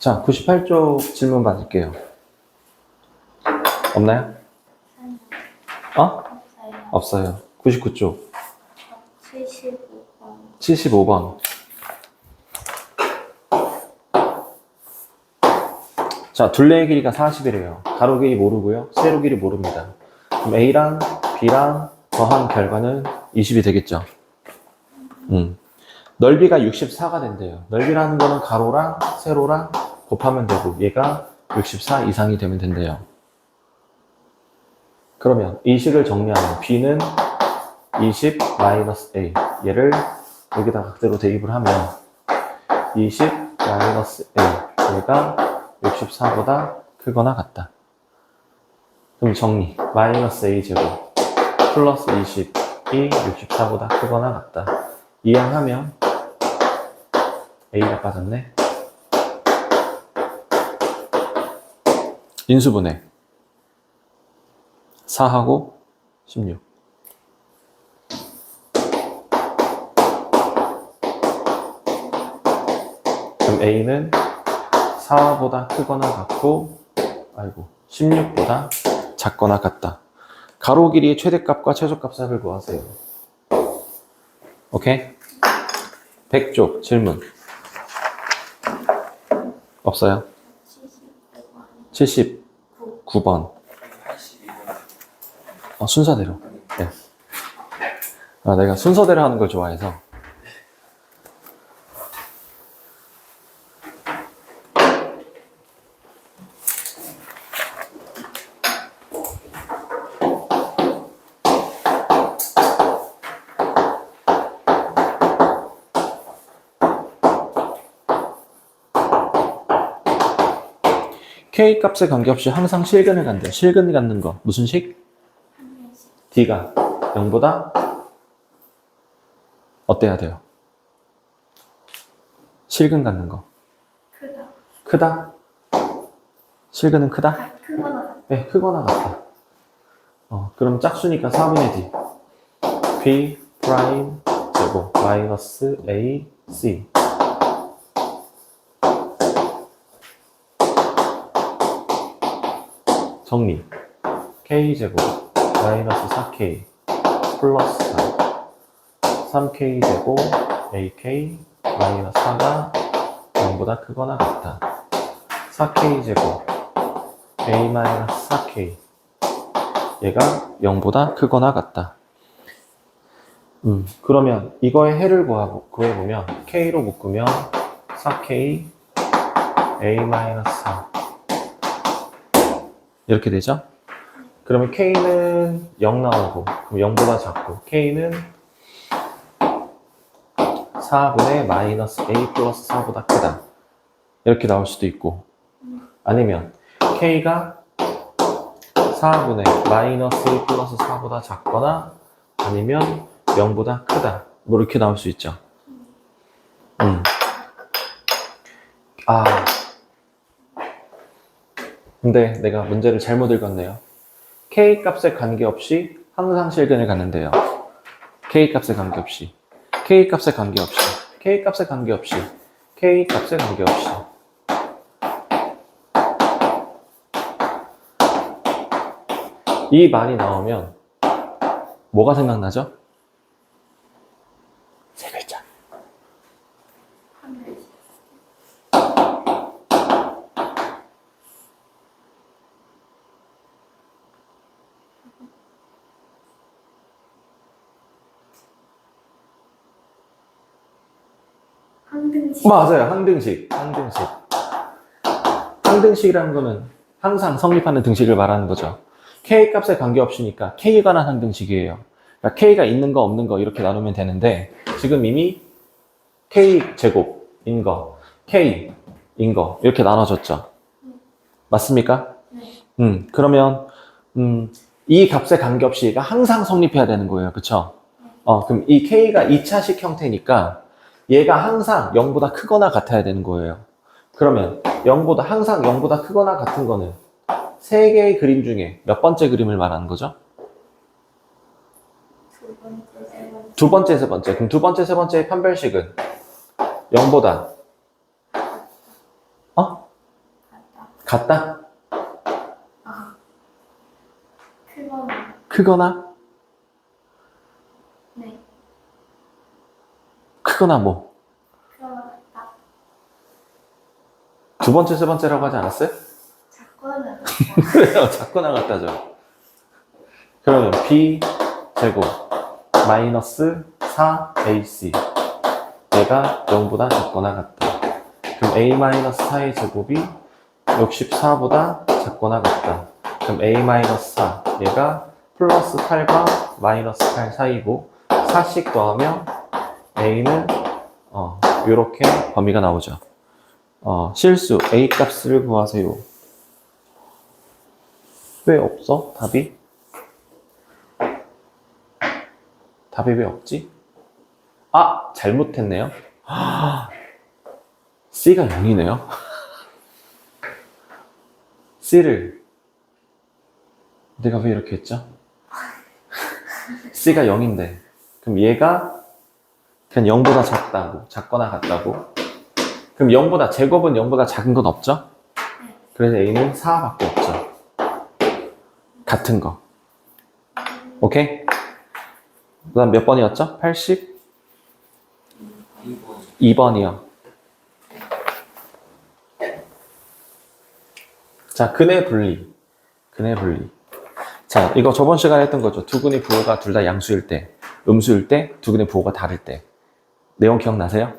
자, 98쪽 질문 받을게요. 없나요? 어? 없어요. 99쪽. 75번. 75번. 자, 둘레의 길이가 40이래요. 가로 길이 모르고요. 세로 길이 모릅니다. 그럼 A랑 B랑 더한 결과는 20이 되겠죠. 넓이가 64가 된대요. 넓이라는 거는 가로랑 세로랑 곱하면 되고 얘가 64 이상이 되면 된대요. 그러면 이 식을 정리하면 B는 20 마이너스 A 얘를 여기다 그대로 대입을 하면 20 마이너스 A 얘가 64보다 크거나 같다. 그럼 정리 마이너스 A 제곱 플러스 20이 64보다 크거나 같다. 이항하면 A가 빠졌네. 인수분해 4하고 16. 그럼 A는 4보다 크거나 같고 16보다 작거나 같다. 가로 길이의 최대값과 최소값을 구하세요. 오케이? 100쪽 질문 없어요? 79번. 순서대로. 네. 내가 순서대로 하는 걸 좋아해서. K 값에 관계없이 항상 실근을 갖는데 실근을 갖는 거 무슨 식? D가 0보다 어때야 돼요? 실근 갖는 거 크다. 크다? 실근은 크다? 크거나 같다. 네, 크거나 같다. 그럼 짝수니까 4분의 D B 프라임 제곱 마이너스 A C 정리 K제곱 마이너스 4K 플러스 3K제곱 AK 마이너스 4가 0보다 크거나 같다. 4K제곱 A 마이너스 4K 얘가 0보다 크거나 같다. 그러면 이거의 해를 구해보면 K로 묶으면 4K A 마이너스 4 이렇게 되죠? 그러면 K는 0 나오고 그럼 0보다 작고 K는 4분의 마이너스 A 플러스 4보다 크다. 이렇게 나올 수도 있고 아니면 K가 4분의 마이너스 A 플러스 4보다 작거나 아니면 0보다 크다. 뭐 이렇게 나올 수 있죠. 근데 내가 문제를 잘못 읽었네요. K 값에 관계없이 항상 실근을 갖는데요. K 값에 관계없이 K 값에 관계없이 K 값에 관계없이 K 값에 관계없이 이 말이 나오면 뭐가 생각나죠? 세 글자. 항등식. 맞아요. 항등식. 항등식이라는 거는 항상 성립하는 등식을 말하는 거죠. K 값에 관계없으니까 K에 관한 항등식이에요. 그러니까 K가 있는 거 없는 거 이렇게 나누면 되는데 지금 이미 K 제곱인 거, K인 거 이렇게 나눠졌죠. 맞습니까? 네. 그러면 이 값에 관계없이 얘가 항상 성립해야 되는 거예요. 그쵸? 그럼 이 K가 2차식 형태니까 얘가 항상 0보다 크거나 같아야 되는 거예요. 그러면 항상 0보다 크거나 같은 거는 세 개의 그림 중에 몇 번째 그림을 말하는 거죠? 두 번째, 세 번째. 두 번째, 세 번째. 그럼 두 번째, 세 번째의 판별식은 0보다 같다? 아. 크거나. 크거나? 네. 크거나 뭐? 크거나 같다. 두 번째, 세 번째라고 하지 않았어요? 작거나 같다. 그래요. 작거나 같다죠. 그러면 B 제곱 마이너스 4AC 얘가 0보다 작거나 같다. 그럼 A 마이너스 4의 제곱이 64보다 작거나 같다. 그럼 A 마이너스 4 얘가 플러스 8과 마이너스 8 사이고 4씩 더하면 A는 요렇게 범위가 나오죠. 실수 A 값을 구하세요. 왜 없어? 답이? 답이 왜 없지? 아! 잘못했네요. C가 0이네요. C를 내가 왜 이렇게 했죠? C가 0인데 그럼 얘가 그냥 0보다 작다고 작거나 같다고 그럼 0보다 제곱은 0보다 작은 건 없죠? 그래서 A는 4밖에 없죠. 같은 거. 오케이? 그 다음 몇 번이었죠? 82번이요. 자, 근의 분리. 근의 분리. 자, 이거 저번 시간에 했던 거죠. 두근의 부호가 둘 다 양수일 때, 음수일 때, 두근의 부호가 다를 때. 내용 기억나세요?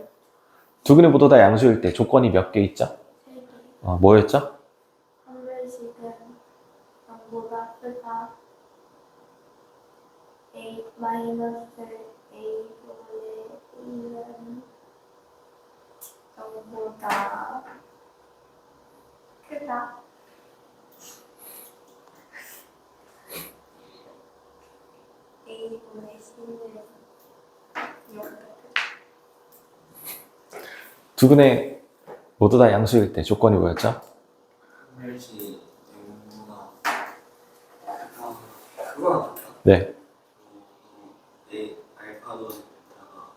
두근의 모두 다 양수일 때 조건이 몇 개 있죠? 3개. 뭐였죠? 한 번씩은 0보다 크다. A 마이너스 A분의 1은 0보다 크다. A분의 C는 0보다 크다. 두근의 모두 다 양수일 때 조건이 뭐였죠? 멸시 영문화 그거 같다. 네. 내 알파도 베타가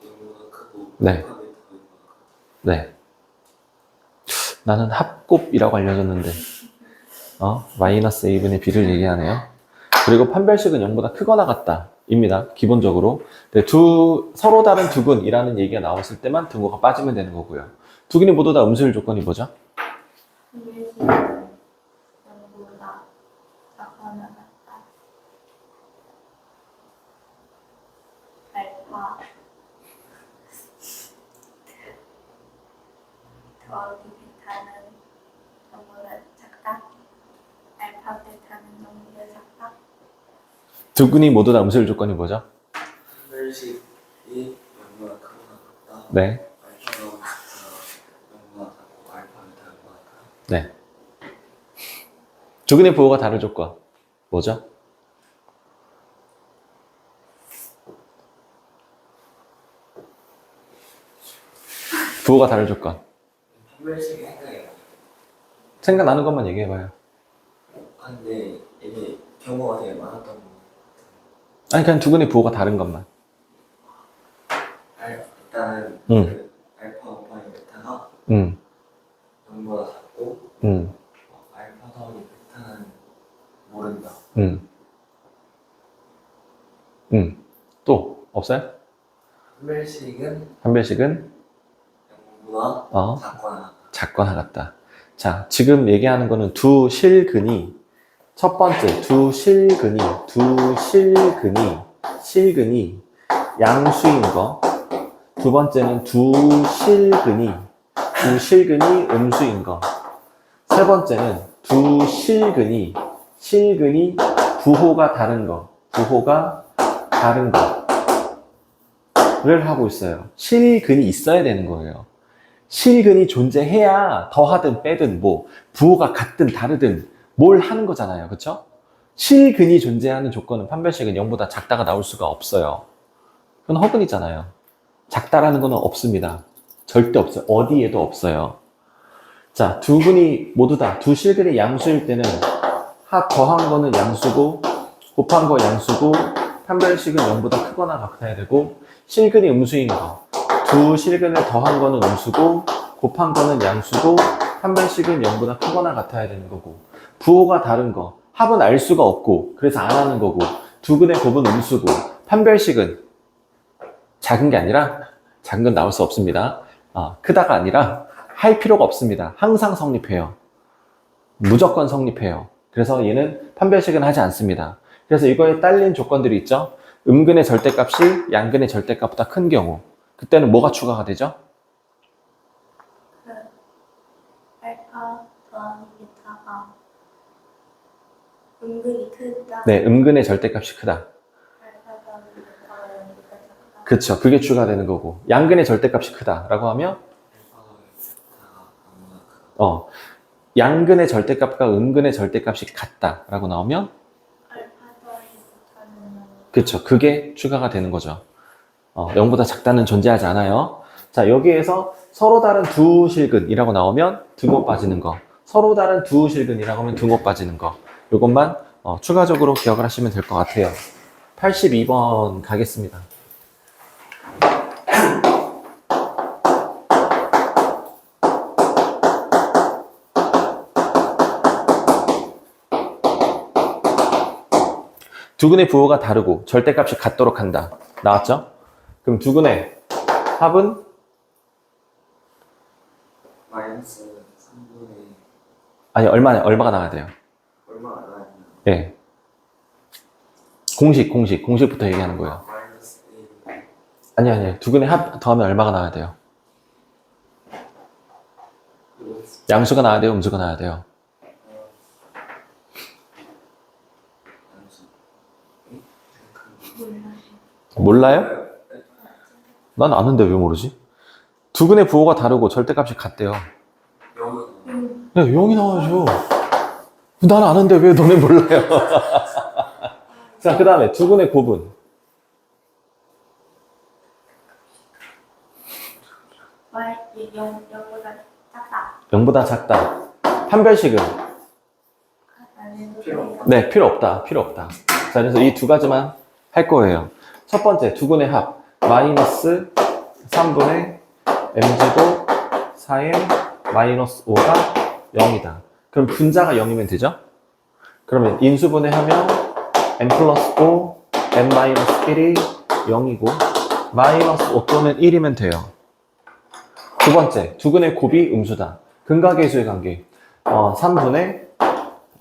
영문화 크고 네. 알파 베타가 영문화 네. 나는 합곱이라고 알려줬는데, 마이너스 A분의 B를 얘기하네요. 그리고 판별식은 0보다 크거나 같다. 입니다. 기본적으로. 네, 서로 다른 두근이라는 얘기가 나왔을 때만 등호가 빠지면 되는 거고요. 두근이 모두 다 음수일 조건이 뭐죠? 판별식은 0보다 작거나 같다. 알파 더하기 베타는 0보다 작다. 알파 베타는 0보다 작다. 두근이 모두 다 음수일 조건이 뭐죠? 멸식이 영문화 크거나 같다. 네. 알파가 베타가 영문화 같고 알파 베타 영문화 같다. 네. 두근의 부호가 다른 조건. 뭐죠? 부호가 다른 조건. 판별식이 생각이 나. 생각나는 것만 얘기해봐요. 근데 이게 경우가 되게 많았던 거. 아니, 그냥 두근의 부호가 다른 것만. 일단은 응. 그 알파 곱하기 베타가 응, 0보다 작고 응, 알파 더하기 베타는 모른다. 응. 응. 또, 없어요? 판별식은 판별식은, 0보다 작거나 같다. 작거나 같다. 자, 지금 얘기하는 거는 두 실근이, 첫 번째, 실근이 양수인 거. 두 번째는 두 실근이 음수인 거. 세 번째는 두 실근이 부호가 다른 거. 를 하고 있어요. 실근이 있어야 되는 거예요. 실근이 존재해야 더하든 빼든 부호가 같든 다르든 뭘 하는 거잖아요. 그쵸? 실근이 존재하는 조건은 판별식은 0보다 작다가 나올 수가 없어요. 그건 허근이잖아요. 작다라는 거는 없습니다. 절대 없어요. 어디에도 없어요. 자, 두 근이 모두 다, 두 실근이 양수일 때는 더한 거는 양수고, 곱한 거 양수고, 판별식은 0보다 크거나 같아야 되고, 실근이 음수인 거. 두 실근을 더한 거는 음수고, 곱한 거는 양수고, 판별식은 0보다 크거나 같아야 되는 거고, 부호가 다른 거, 합은 알 수가 없고 그래서 안 하는 거고, 두근의 곱은 음수고, 판별식은 작은 게 아니라, 작은 건 나올 수 없습니다. 크다가 아니라 할 필요가 없습니다. 항상 성립해요. 무조건 성립해요. 그래서 얘는 판별식은 하지 않습니다. 그래서 이거에 딸린 조건들이 있죠. 음근의 절대값이 양근의 절대값보다 큰 경우, 그때는 뭐가 추가가 되죠? 그 알파 더하기 베타가 은근히 크다. 네, 음근의 절대값이 크다. 알파 더하기 베타가 0보다 작다. 그쵸. 그게 추가되는 거고, 양근의 절대값이 크다라고 하면 양근의 절대값과 음근의 절대값이 같다라고 나오면, 알파 더하기 베타는 그쵸. 그게 추가가 되는 거죠. 0보다 작다는 존재하지 않아요. 자, 여기에서 서로 다른 두 실근이라고 나오면 등호 빠지는 거, 서로 다른 두 실근이라고 하면 등호 빠지는 거, 요것만 추가적으로 기억을 하시면 될 것 같아요. 82번 가겠습니다. 두근의 부호가 다르고 절대값이 같도록 한다. 나왔죠? 그럼 두근의 합은 마이너스 3분의 아니 얼마가 나와야 돼요? 얼마 안 하면 예. 공식부터 얘기하는 거예요. 마이너스 1 아니 두근의 합 더하면 얼마가 나와야 돼요? 양수가 나와야 돼요? 음수가 나와야 돼요? 몰라요. 몰라요? 난 아는데 왜 모르지? 두근의 부호가 다르고 절대값이 같대요. 영은 네, 0이 나와야죠. 난 아는데 왜 너네 몰라요? 자, 그 다음에 두근의 곱은 Y 0보다 작다. 0보다 작다. 판별식은 네, 필요 없다. 자, 그래서 이 두 가지만 할 거예요. 첫 번째, 두근의 합 마이너스 3분의 m제곱 4m 마이너스 5가 0이다. 그럼 분자가 0이면 되죠? 그러면 인수분해 하면 m 플러스 5, m 마이너스 1이 0이고 마이너스 5 또는 1이면 돼요. 두 번째, 두근의 곱이 음수다. 근과 계수의 관계. 3분의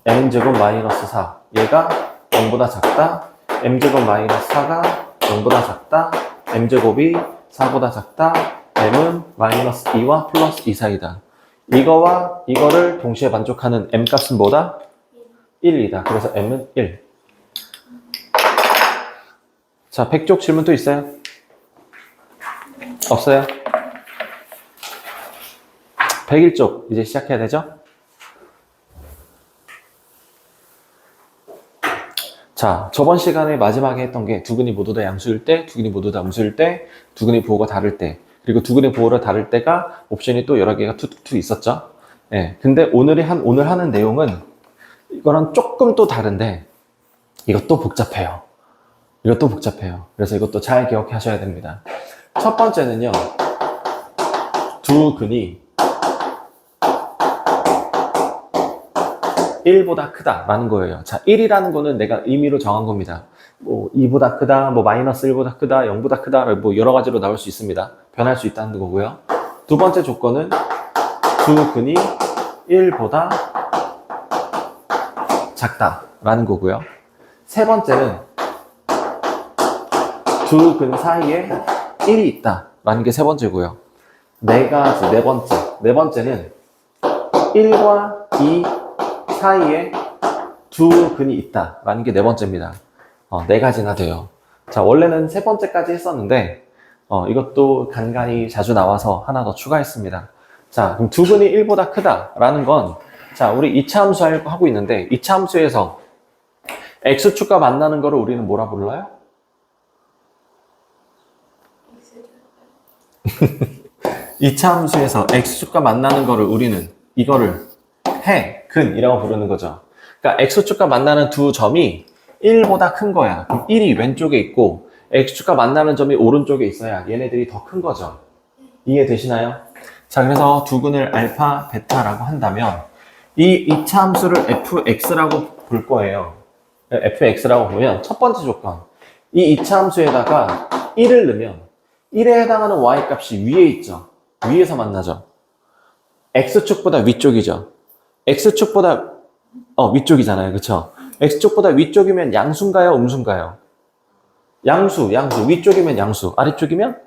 m제곱 마이너스 4. 얘가 0보다 작다. m제곱 마이너스 4가 0보다 작다. m제곱이 4보다 작다. m은 마이너스 2와 플러스 2 사이다. 이거와 이거를 동시에 만족하는 m 값은 뭐다? 1이다. 그래서 m은 1. 자, 100쪽 질문 또 있어요? 없어요? 101쪽 이제 시작해야 되죠? 자, 저번 시간에 마지막에 했던 게 두근이 모두 다 양수일 때, 두근이 모두 다 음수일 때, 두근이 부호가 다를 때, 그리고 두근이 부호를 다를 때가 옵션이 또 여러 개가 툭툭 있었죠? 예. 근데 오늘 하는 내용은 이거랑 조금 또 다른데 이것도 복잡해요. 그래서 이것도 잘 기억하셔야 됩니다. 첫 번째는요, 두 근이 1보다 크다라는 거예요. 자, 1이라는 거는 내가 의미로 정한 겁니다. 뭐 2보다 크다, 뭐 마이너스 1보다 크다, 0보다 크다, 뭐 여러 가지로 나올 수 있습니다. 변할 수 있다는 거고요. 두 번째 조건은 두 근이 1보다 작다라는 거고요. 세 번째는 두 근 사이에 1이 있다라는 게 세 번째고요. 네 번째는 1과 2 사이에 두 근이 있다라는 게 네 번째입니다. 네 가지나 돼요. 자, 원래는 세 번째까지 했었는데 이것도 간간히 자주 나와서 하나 더 추가했습니다. 자, 그럼 두 근이 1보다 크다라는 건, 자, 우리 2차 함수 하고 있는데 2차 함수에서 x축과 만나는 거를 우리는 뭐라 불러요? 2차 함수에서 x축과 만나는 거를 우리는 이거를 근이라고 부르는 거죠. 그러니까 x축과 만나는 두 점이 1보다 큰 거야. 그럼 1이 왼쪽에 있고 x축과 만나는 점이 오른쪽에 있어야 얘네들이 더 큰 거죠. 이해되시나요? 자, 그래서 두근을 알파, 베타라고 한다면 이 2차 함수를 fx라고 볼 거예요. fx라고 보면 첫 번째 조건. 이 2차 함수에다가 1을 넣으면 1에 해당하는 y값이 위에 있죠. 위에서 만나죠. x축보다 위쪽이죠. x축보다 위쪽이잖아요. 그쵸? x축보다 위쪽이면 양수인가요? 음수인가요? 양수. 위쪽이면 양수. 아래쪽이면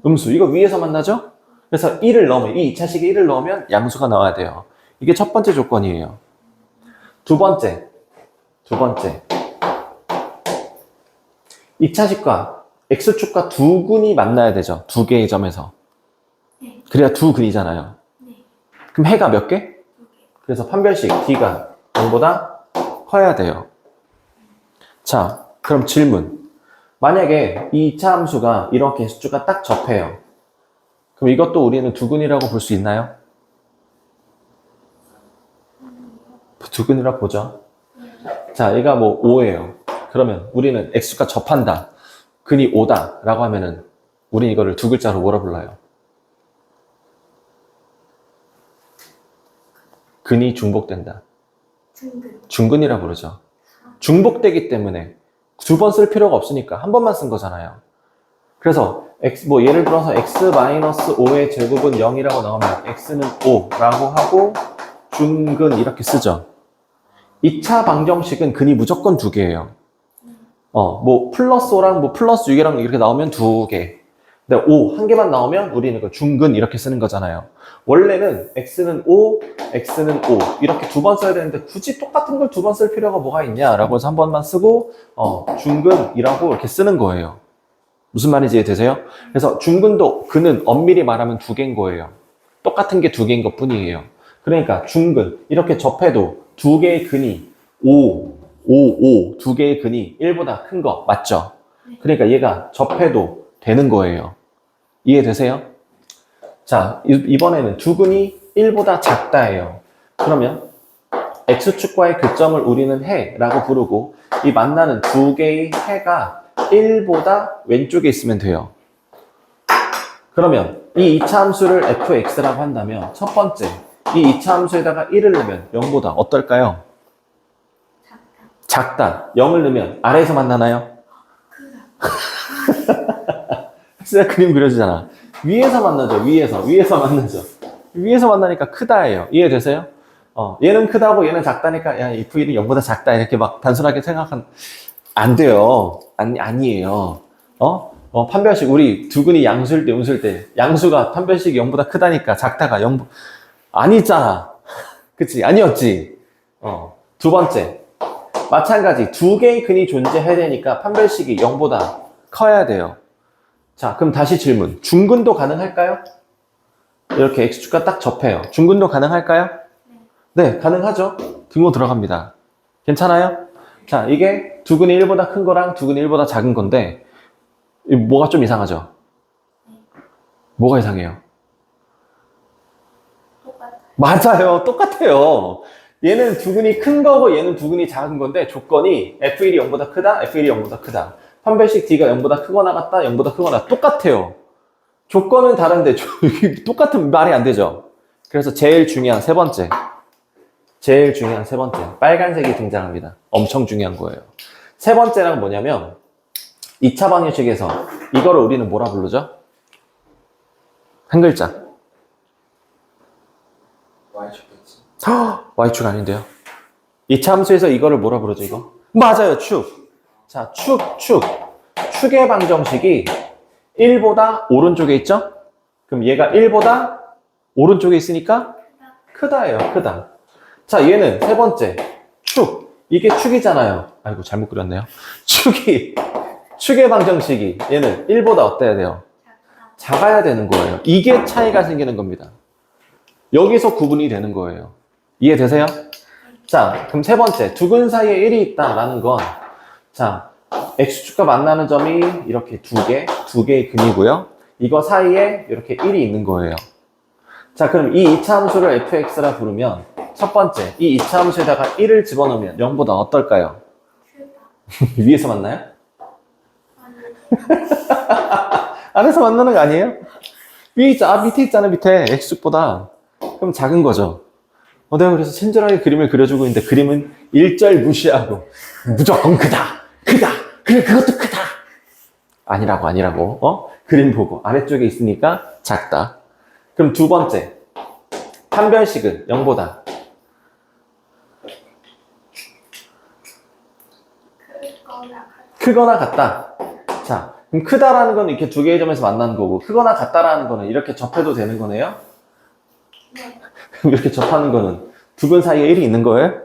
음수. 이거 위에서 만나죠? 그래서 1을 넣으면, 이 2차식에 1을 넣으면 양수가 나와야 돼요. 이게 첫 번째 조건이에요. 두 번째. 2차식과 x축과 두 근이 만나야 되죠. 두 개의 점에서. 네. 그래야 두 근이잖아요. 네. 그럼 해가 몇 개? 2개. 그래서 판별식 d가 0보다 커야 돼요. 자, 그럼 질문. 만약에 이 2차 함수가 이렇게 x축과 딱 접해요. 그럼 이것도 우리는 두근이라고 볼 수 있나요? 두근이라고 보죠. 자, 얘가 뭐 5예요. 그러면 우리는 x축과 접한다. 근이 5다. 라고 하면은 우린 이거를 두 글자로 뭐라 불러요? 근이 중복된다. 중근. 중근이라 부르죠. 중복되기 때문에 두 번 쓸 필요가 없으니까 한 번만 쓴 거잖아요. 그래서 예를 들어서 x-5의 제곱은 0이라고 나오면 x는 5라고 하고 중근 이렇게 쓰죠. 2차 방정식은 근이 무조건 두 개예요. 뭐 플러스 5랑 뭐 플러스 6이랑 이렇게 나오면 두 개. 근데 5 한 개만 나오면 우리는 그 중근 이렇게 쓰는 거잖아요. 원래는 x는 5, x는 5 이렇게 두 번 써야 되는데 굳이 똑같은 걸 두 번 쓸 필요가 뭐가 있냐라고 해서 한 번만 쓰고 중근이라고 이렇게 쓰는 거예요. 무슨 말인지 이해되세요? 그래서 중근도 근은 엄밀히 말하면 두 개인 거예요. 똑같은 게 두 개인 것 뿐이에요. 그러니까 중근 이렇게 접해도 두 개의 근이 5 두 개의 근이 1보다 큰 거 맞죠? 그러니까 얘가 접해도 되는 거예요. 이해되세요? 자, 이번에는 두 근이 1보다 작다예요. 그러면 x축과의 교점을 우리는 해라고 부르고 이 만나는 두 개의 해가 1보다 왼쪽에 있으면 돼요. 그러면 이 2차 함수를 fx라고 한다면 첫 번째, 이 2차 함수에다가 1을 넣으면 0보다 어떨까요? 작다. 0을 넣으면 아래에서 만나나요? 엑스가 그림 그려지잖아. 위에서 만나죠. 위에서 만나죠. 위에서 만나니까 크다예요. 이해되세요? 얘는 크다고 얘는 작다니까 야, f1이 0보다 작다 이렇게 막 단순하게 안 돼요. 아니에요. 판별식 우리 두근이 양수일 때 음수일 때 양수가 판별식이 0보다 크다니까 작다가 0 아니잖아. 그치? 아니었지. 두 번째. 마찬가지 두 개의 근이 존재해야 되니까 판별식이 0보다 커야 돼요. 자, 그럼 다시 질문. 중근도 가능할까요? 이렇게 x축과 딱 접해요. 중근도 가능할까요? 네, 가능하죠. 등호 들어갑니다. 괜찮아요? 자, 이게 두근이 1보다 큰 거랑 두근이 1보다 작은 건데 뭐가 좀 이상하죠? 뭐가 이상해요? 똑같아요. 맞아요. 똑같아요. 얘는 두근이 큰 거고 얘는 두근이 작은 건데 조건이 f1이 0보다 크다, f1이 0보다 크다. 판별식 d가 0보다 크거나 같다, 0보다 크거나 똑같아요. 조건은 다른데 똑같은 말이 안 되죠. 그래서 제일 중요한 세 번째. 빨간색이 등장합니다. 엄청 중요한 거예요. 세 번째랑 뭐냐면 2차 방정식에서 이거를 우리는 뭐라 부르죠? 한 글자. y축이지. y축 아닌데요? 2차 함수에서 이거를 뭐라 부르죠, 이거? 맞아요, 축. 자, 축의 방정식이 1보다 오른쪽에 있죠? 그럼 얘가 1보다 오른쪽에 있으니까 크다예요, 크다. 자, 얘는 세 번째, 축. 이게 축이잖아요. 아이고, 잘못 그렸네요. 축의 방정식이 얘는 1보다 어때야 돼요? 작아야 되는 거예요. 이게 차이가 생기는 겁니다. 여기서 구분이 되는 거예요. 이해되세요? 자, 그럼 세 번째, 두근 사이에 1이 있다라는 건, 자, x축과 만나는 점이 이렇게 두 개의 근이고요. 이거 사이에 이렇게 1이 있는 거예요. 자, 그럼 이 2차 함수를 fx라 부르면, 첫 번째, 이 2차 함수에다가 1을 집어넣으면 0보다 어떨까요? 위에서 만나요? 안에서 만나는 거 아니에요? 밑에 있잖아, 밑에. x축보다. 그럼 작은 거죠. 내가 그래서 친절하게 그림을 그려주고 있는데 그림은 일절 무시하고 무조건 크다. 그래, 그것도 크다. 아니라고. 그림 보고 아래쪽에 있으니까 작다. 그럼 두 번째. 판별식은 0보다 그거나 크거나 같다. 자, 그럼 크다라는 건 이렇게 두 개의 점에서 만나는 거고, 크거나 같다라는 거는 이렇게 접해도 되는 거네요? 네. 그럼 이렇게 접하는 거는 두근 사이에 1이 있는 거예요?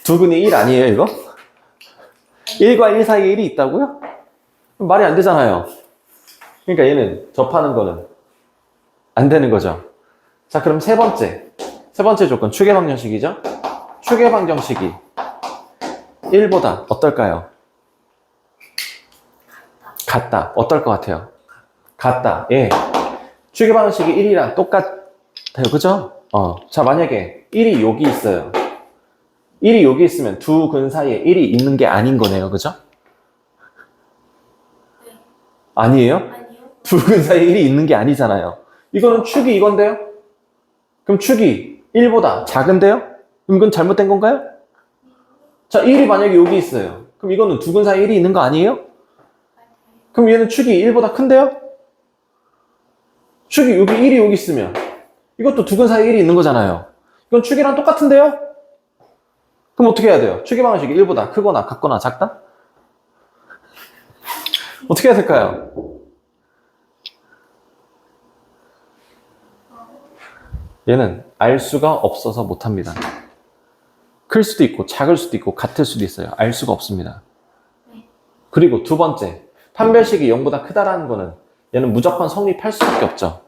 두근이 1 아니에요, 이거? 1과 1 사이에 1이 있다고요? 그럼 말이 안 되잖아요. 그러니까 얘는 접하는 거는 안 되는 거죠. 자, 그럼 세 번째 조건, 추계방정식이죠? 추계방정식이 1보다 어떨까요? 같다. 어떨 것 같아요? 같다. 예. 추계방정식이 1이랑 똑같아요. 그죠? 자, 만약에 1이 여기 있어요. 1이 여기 있으면 두 근 사이에 1이 있는 게 아닌 거네요. 그죠? 네. 아니에요? 아니요. 두 근 사이에 1이 있는 게 아니잖아요. 이거는 축이 이건데요? 그럼 축이 1보다 작은데요? 그럼 이건 잘못된 건가요? 자, 1이 만약에 여기 있어요. 그럼 이거는 두 근 사이에 1이 있는 거 아니에요? 그럼 얘는 축이 1보다 큰데요? 축이 여기 1이 여기 있으면 이것도 두 근 사이에 1이 있는 거잖아요. 이건 축이랑 똑같은데요? 그럼 어떻게 해야 돼요? 추계 방식이 1보다 크거나 같거나 작다? 어떻게 해야 될까요? 얘는 알 수가 없어서 못합니다. 클 수도 있고 작을 수도 있고 같을 수도 있어요. 알 수가 없습니다. 그리고 두 번째, 판별식이 0보다 크다라는 거는 얘는 무조건 성립할 수밖에 없죠.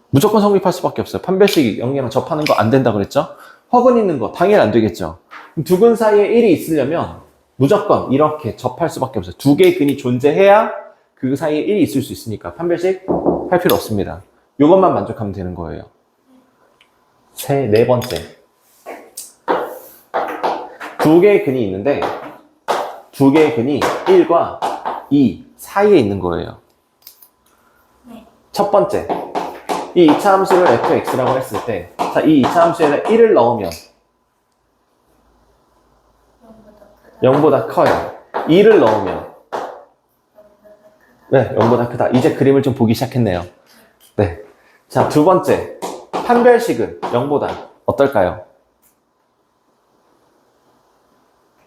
무조건 성립할 수밖에 없어요. 판별식이 0이랑 접하는 거 안 된다 그랬죠? 허근 있는 거 당연히 안 되겠죠. 두 근 사이에 1이 있으려면 무조건 이렇게 접할 수밖에 없어요. 두 개의 근이 존재해야 그 사이에 1이 있을 수 있으니까 판별식 할 필요 없습니다. 이것만 만족하면 되는 거예요. 네 번째. 두 개의 근이 있는데 두 개의 근이 1과 2 사이에 있는 거예요. 네. 첫 번째. 이 2차 함수를 fx라고 했을 때, 자, 이 2차 함수에다 1을 넣으면 0보다 커요. 2를 넣으면 0보다 크다. 이제 그림을 좀 보기 시작했네요. 네. 자, 두 번째. 판별식은 0보다 어떨까요?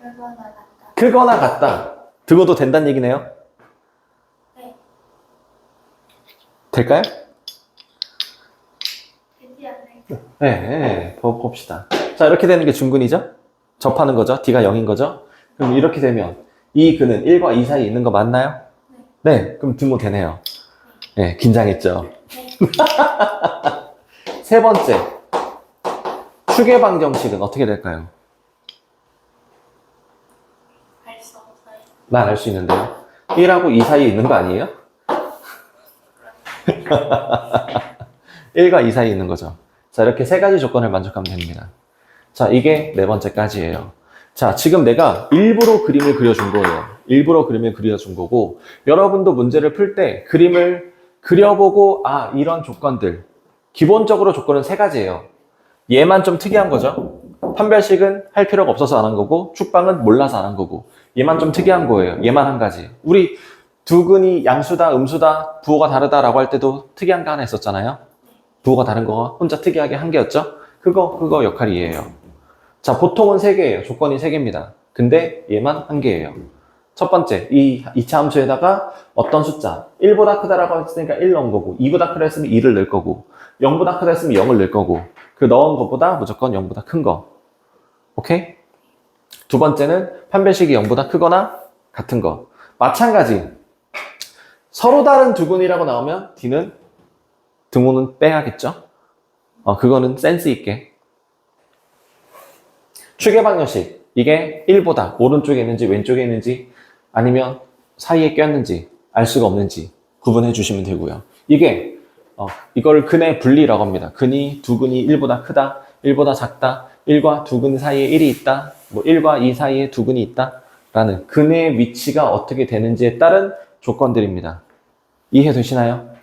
그거나 같다. 크거나 같다. 등호도 된다는 얘기네요. 네. 될까요? 되지 않을까? 네, 봅시다. 자, 이렇게 되는 게 중근이죠? 접하는 거죠? D가 0인 거죠? 그럼 이렇게 되면 이 근은 1과 2 사이에 있는 거 맞나요? 네, 그럼 등호 되네요. 네, 긴장했죠? 네. 세 번째, 추계방정식은 어떻게 될까요? 알 수 없어요. 난 알 수 있는데요. 1하고 2 사이에 있는 거 아니에요? 1과 2 사이에 있는 거죠. 자, 이렇게 세 가지 조건을 만족하면 됩니다. 자, 이게 네 번째까지예요. 자, 지금 내가 일부러 그림을 그려준 거예요. 일부러 그림을 그려준 거고, 여러분도 문제를 풀 때 그림을 그려보고, 이런 조건들. 기본적으로 조건은 세 가지예요. 얘만 좀 특이한 거죠. 판별식은 할 필요가 없어서 안 한 거고, 축방은 몰라서 안 한 거고, 얘만 좀 특이한 거예요. 얘만 한 가지. 우리 두 근이 양수다, 음수다, 부호가 다르다라고 할 때도 특이한 거 하나 있었잖아요. 부호가 다른 거가 혼자 특이하게 한 개였죠. 그거 역할이에요. 자, 보통은 3개예요. 조건이 3개입니다. 근데 얘만 1개예요. 첫 번째, 이 2차 함수에다가 어떤 숫자, 1보다 크다라고 했으니까 1 넣은 거고, 2보다 크다 했으면 2를 넣을 거고, 0보다 크다 했으면 0을 넣을 거고, 그 넣은 것보다 무조건 0보다 큰 거. 오케이? 두 번째는 판별식이 0보다 크거나 같은 거. 마찬가지. 서로 다른 두 근이라고 나오면 D는 등호는 빼야겠죠? 그거는 센스 있게. 추계방정식. 이게 1보다 오른쪽에 있는지 왼쪽에 있는지 아니면 사이에 꼈는지 알 수가 없는지 구분해 주시면 되고요. 이게 이걸 근의 분리라고 합니다. 근이 두 근이 1보다 크다, 1보다 작다, 1과 두 근 사이에 1이 있다, 1과 2 사이에 두 근이 있다 라는 근의 위치가 어떻게 되는지에 따른 조건들입니다. 이해되시나요?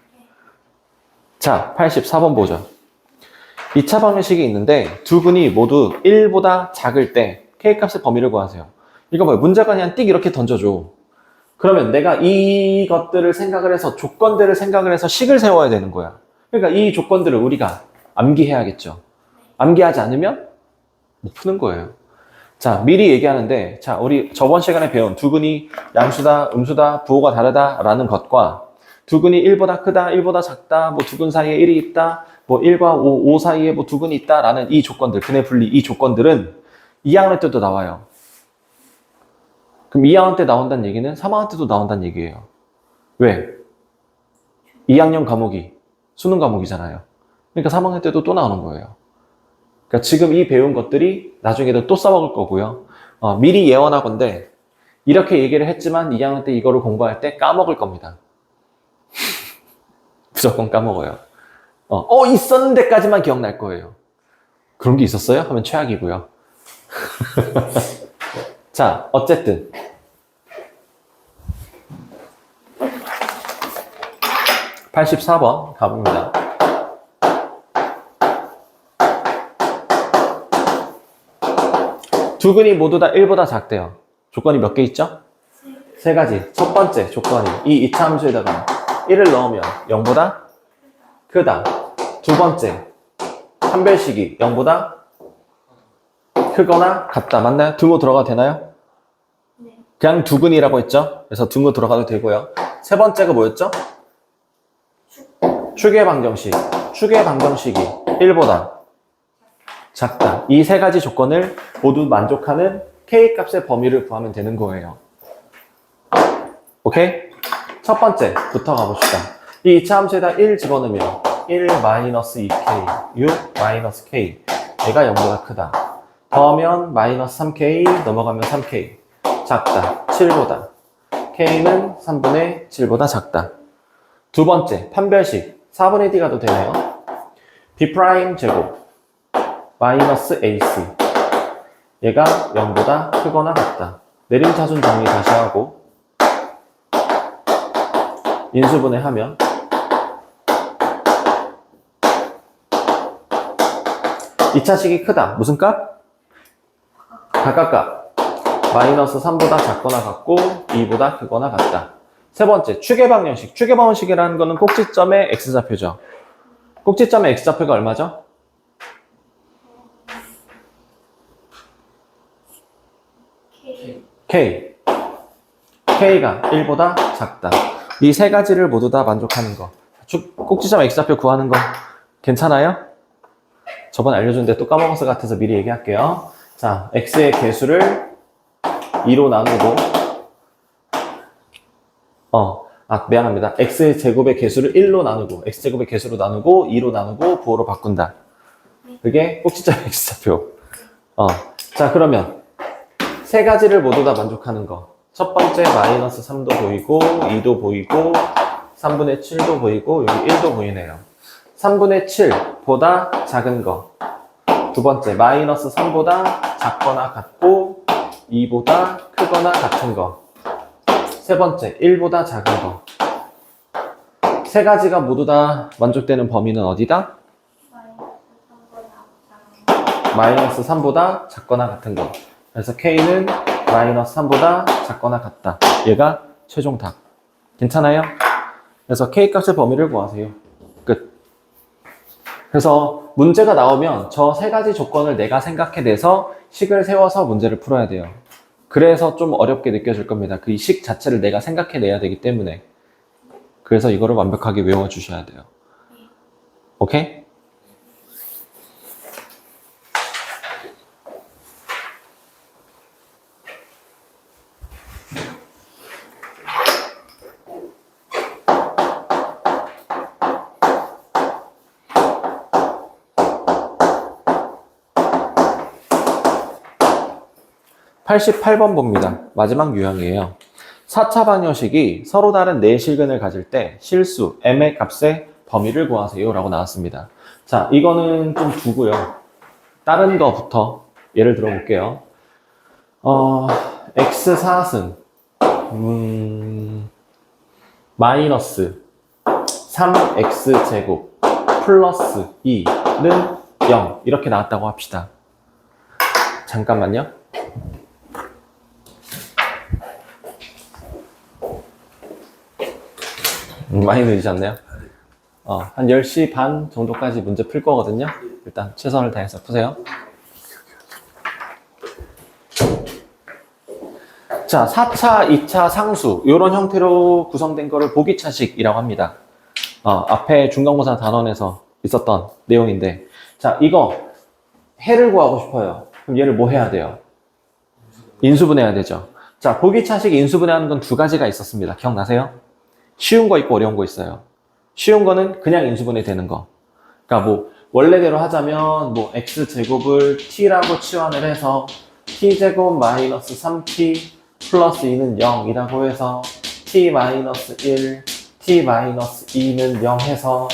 자, 84번 보죠. 2차 방정식이 있는데 두 근이 모두 1보다 작을 때 K값의 범위를 구하세요. 이거 뭐예요? 문제가 그냥 띡 이렇게 던져줘. 그러면 내가 이것들을 생각을 해서 조건들을 생각을 해서 식을 세워야 되는 거야. 그러니까 이 조건들을 우리가 암기해야겠죠. 암기하지 않으면 못 푸는 거예요. 자, 미리 얘기하는데, 자, 우리 저번 시간에 배운 두 근이 양수다, 음수다, 부호가 다르다 라는 것과 두 근이 1보다 크다, 1보다 작다, 뭐 두 근 사이에 1이 있다, 뭐 1과 5 사이에 뭐 두 근이 있다 라는 이 조건들, 근의 분리 이 조건들은 2학년 때도 나와요. 그럼 2학년 때 나온다는 얘기는 3학년 때도 나온다는 얘기예요. 왜? 2학년 과목이 수능 과목이잖아요. 그러니까 3학년 때도 또 나오는 거예요. 그러니까 지금 이 배운 것들이 나중에도 또 써먹을 거고요. 미리 예언하건데 이렇게 얘기를 했지만 2학년 때 이거를 공부할 때 까먹을 겁니다. 무조건 까먹어요. 있었는데까지만 기억날 거예요. 그런 게 있었어요? 하면 최악이고요. 자, 어쨌든 84번 가봅니다. 두 근이 모두 다 1보다 작대요. 조건이 몇 개 있죠? 세 가지. 첫 번째 조건이 이 이차함수에다가 1을 넣으면 0보다 크다. 두 번째, 판별식이 0보다 크거나 같다. 맞나요? 등호 들어가도 되나요? 네. 그냥 두 근이라고 했죠? 그래서 등호 들어가도 되고요. 세 번째가 뭐였죠? 축의 방정식. 축의 방정식이 1보다 작다. 이 세 가지 조건을 모두 만족하는 K값의 범위를 구하면 되는 거예요. 오케이? 첫 번째부터 가봅시다. 이 2차 함수에다 1 집어넣으면 1-2k, 6-k. 얘가 0보다 크다. 더하면 -3k, 넘어가면 3k. 작다. 7보다. k는 3분의 7보다 작다. 두 번째, 판별식. 4분의 d가 더 되네요. b' 제곱 -ac. 얘가 0보다 크거나 같다. 내림차순 정리 다시 하고 인수분해하면 이 차식이 크다. 무슨 값? 각각값. -3보다 작거나 같고 2보다 크거나 같다. 세 번째, 축의 방정식. 축의 방정식이라는 거는 꼭지점의 x좌표죠. 꼭지점의 x좌표가 얼마죠? K. K가 1보다 작다. 이 세 가지를 모두 다 만족하는 거. 꼭지점 x좌표 구하는 거 괜찮아요? 저번에 알려줬는데 또 까먹었을 것 같아서 미리 얘기할게요. 자, x의 개수를 2로 나누고 미안합니다. x의 제곱의 개수를 1로 나누고 x제곱의 개수로 나누고 2로 나누고 부호로 바꾼다. 그게 꼭지점 x좌표. 자, 그러면 세 가지를 모두 다 만족하는 거. 첫 번째 -3도 보이고 2도 보이고 3분의 7도 보이고 여기 1도 보이네요. 3분의 7보다 작은 거. 두 번째 -3보다 작거나 같고 2보다 크거나 같은 거. 세 번째 1보다 작은 거. 세 가지가 모두 다 만족되는 범위는 어디다? -3보다 작거나 같은 거. 그래서 K는 -3보다 작거나 같다. 얘가 최종 답. 괜찮아요? 그래서 K값의 범위를 구하세요. 끝. 그래서 문제가 나오면 저 세 가지 조건을 내가 생각해내서 식을 세워서 문제를 풀어야 돼요. 그래서 좀 어렵게 느껴질 겁니다. 그 식 자체를 내가 생각해내야 되기 때문에. 그래서 이거를 완벽하게 외워주셔야 돼요. 오케이? 88번 봅니다. 마지막 유형이에요. 4차 방정식이 서로 다른 네 실근을 가질 때 실수 m의 값의 범위를 구하세요 라고 나왔습니다. 자, 이거는 좀 두고요. 다른 거부터 예를 들어 볼게요. x4승 마이너스 3x제곱 플러스 2는 0 이렇게 나왔다고 합시다. 잠깐만요. 많이 느리지 않나요? 한 10시 반 정도까지 문제 풀 거거든요. 일단 최선을 다해서 푸세요. 자, 4차, 2차 상수 이런 형태로 구성된 거를 보기차식이라고 합니다. 앞에 중간고사 단원에서 있었던 내용인데, 자, 이거 해를 구하고 싶어요. 그럼 얘를 뭐 해야 돼요? 인수분해해야 되죠. 자, 보기차식 인수분해하는 건 두 가지가 있었습니다. 기억나세요? 쉬운 거 있고 어려운 거 있어요. 쉬운 거는 그냥 인수분해 되는 거. 그러니까 뭐 원래대로 하자면 뭐 x제곱을 t라고 치환을 해서 t제곱 마이너스 3t 플러스 2는 0이라고 해서 t 마이너스 1, t 마이너스 2는 0 해서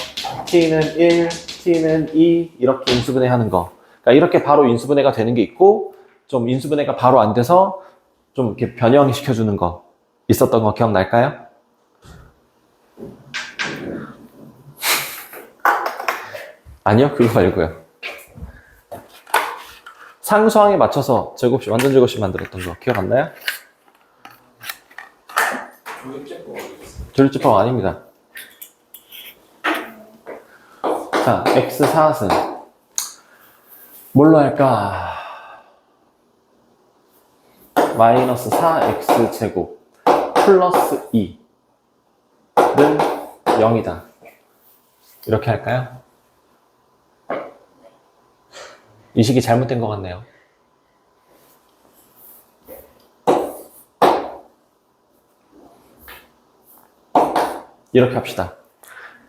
t는 1, t는 2 이렇게 인수분해 하는 거. 그러니까 이렇게 바로 인수분해가 되는 게 있고 좀 인수분해가 바로 안 돼서 좀 이렇게 변형시켜주는 거 있었던 거 기억날까요? 아니요, 그거 말고요. 상수항에 맞춰서 제곱식, 완전 제곱식 만들었던 거 기억 안 나요? 조립제법 아닙니다. 자, x4은 뭘로 할까? 마이너스 4x제곱 플러스 2는 0이다. 이렇게 할까요? 이 식이 잘못된 것 같네요. 이렇게 합시다.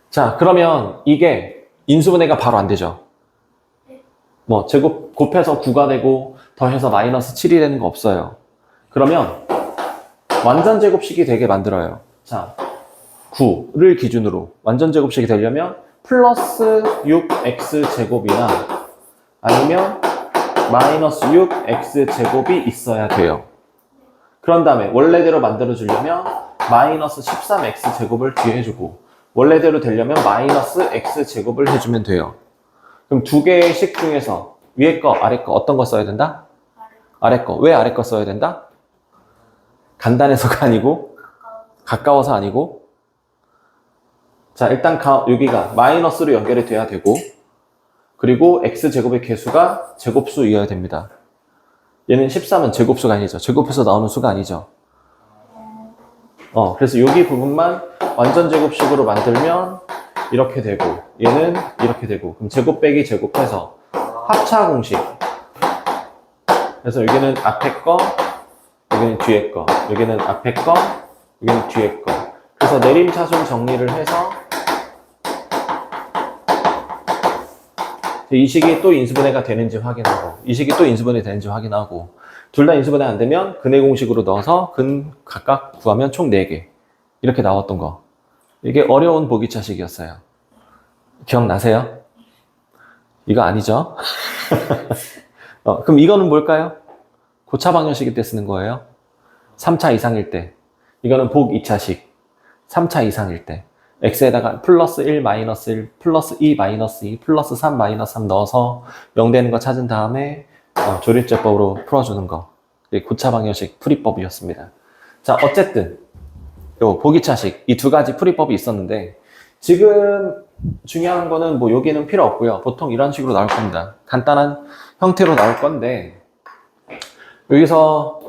자, 그러면 이게 인수분해가 바로 안 되죠. 뭐 제곱 곱해서 9가 되고 더해서 마이너스 7이 되는 거 없어요. 그러면 완전 제곱식이 되게 만들어요. 자, 9를 기준으로 완전 제곱식이 되려면 플러스 6x제곱이나 아니면 마이너스 6x제곱이 있어야 돼요. 그런 다음에 원래대로 만들어주려면 마이너스 13x제곱을 뒤에 해주고 원래대로 되려면 마이너스 x제곱을 해주면 돼요. 그럼 두 개의 식 중에서 위에 거, 아래 거 어떤 거 써야 된다? 아래 거. 왜 아래 거 써야 된다? 간단해서가 아니고 가까워서 아니고 자, 일단 여기가 마이너스로 연결이 돼야 되고 그리고 x제곱의 개수가 제곱수이어야 됩니다. 얘는 13은 제곱수가 아니죠. 제곱해서 나오는 수가 아니죠. 그래서 여기 부분만 완전 제곱식으로 만들면 이렇게 되고 얘는 이렇게 되고 그럼 제곱 빼기 제곱해서 합차 공식. 그래서 여기는 앞에 거, 여기는 뒤에 거, 여기는 앞에 거, 여기는 뒤에 거. 그래서 내림차순 정리를 해서 이 식이 또 인수분해가 되는지 확인하고 이 식이 또 인수분해 되는지 확인하고 둘 다 인수분해 안 되면 근해 공식으로 넣어서 근 각각 구하면 총 4개 이렇게 나왔던 거. 이게 어려운 보기차식이었어요. 기억나세요? 이거 아니죠? 그럼 이거는 뭘까요? 고차 방정식일 때 쓰는 거예요. 3차 이상일 때. 이거는 복 2차식. 3차 이상일 때. x에다가 플러스 1, 마이너스 1, 플러스 2, 마이너스 2, 플러스 3, 마이너스 3 넣어서 0 되는 거 찾은 다음에 조립제법으로 풀어주는 거. 이게 고차 방정식 풀이법이었습니다. 자, 어쨌든 요 보기차식 이 두 가지 풀이법이 있었는데 지금 중요한 거는 뭐 여기는 필요 없고요. 보통 이런 식으로 나올 겁니다. 간단한 형태로 나올 건데 여기서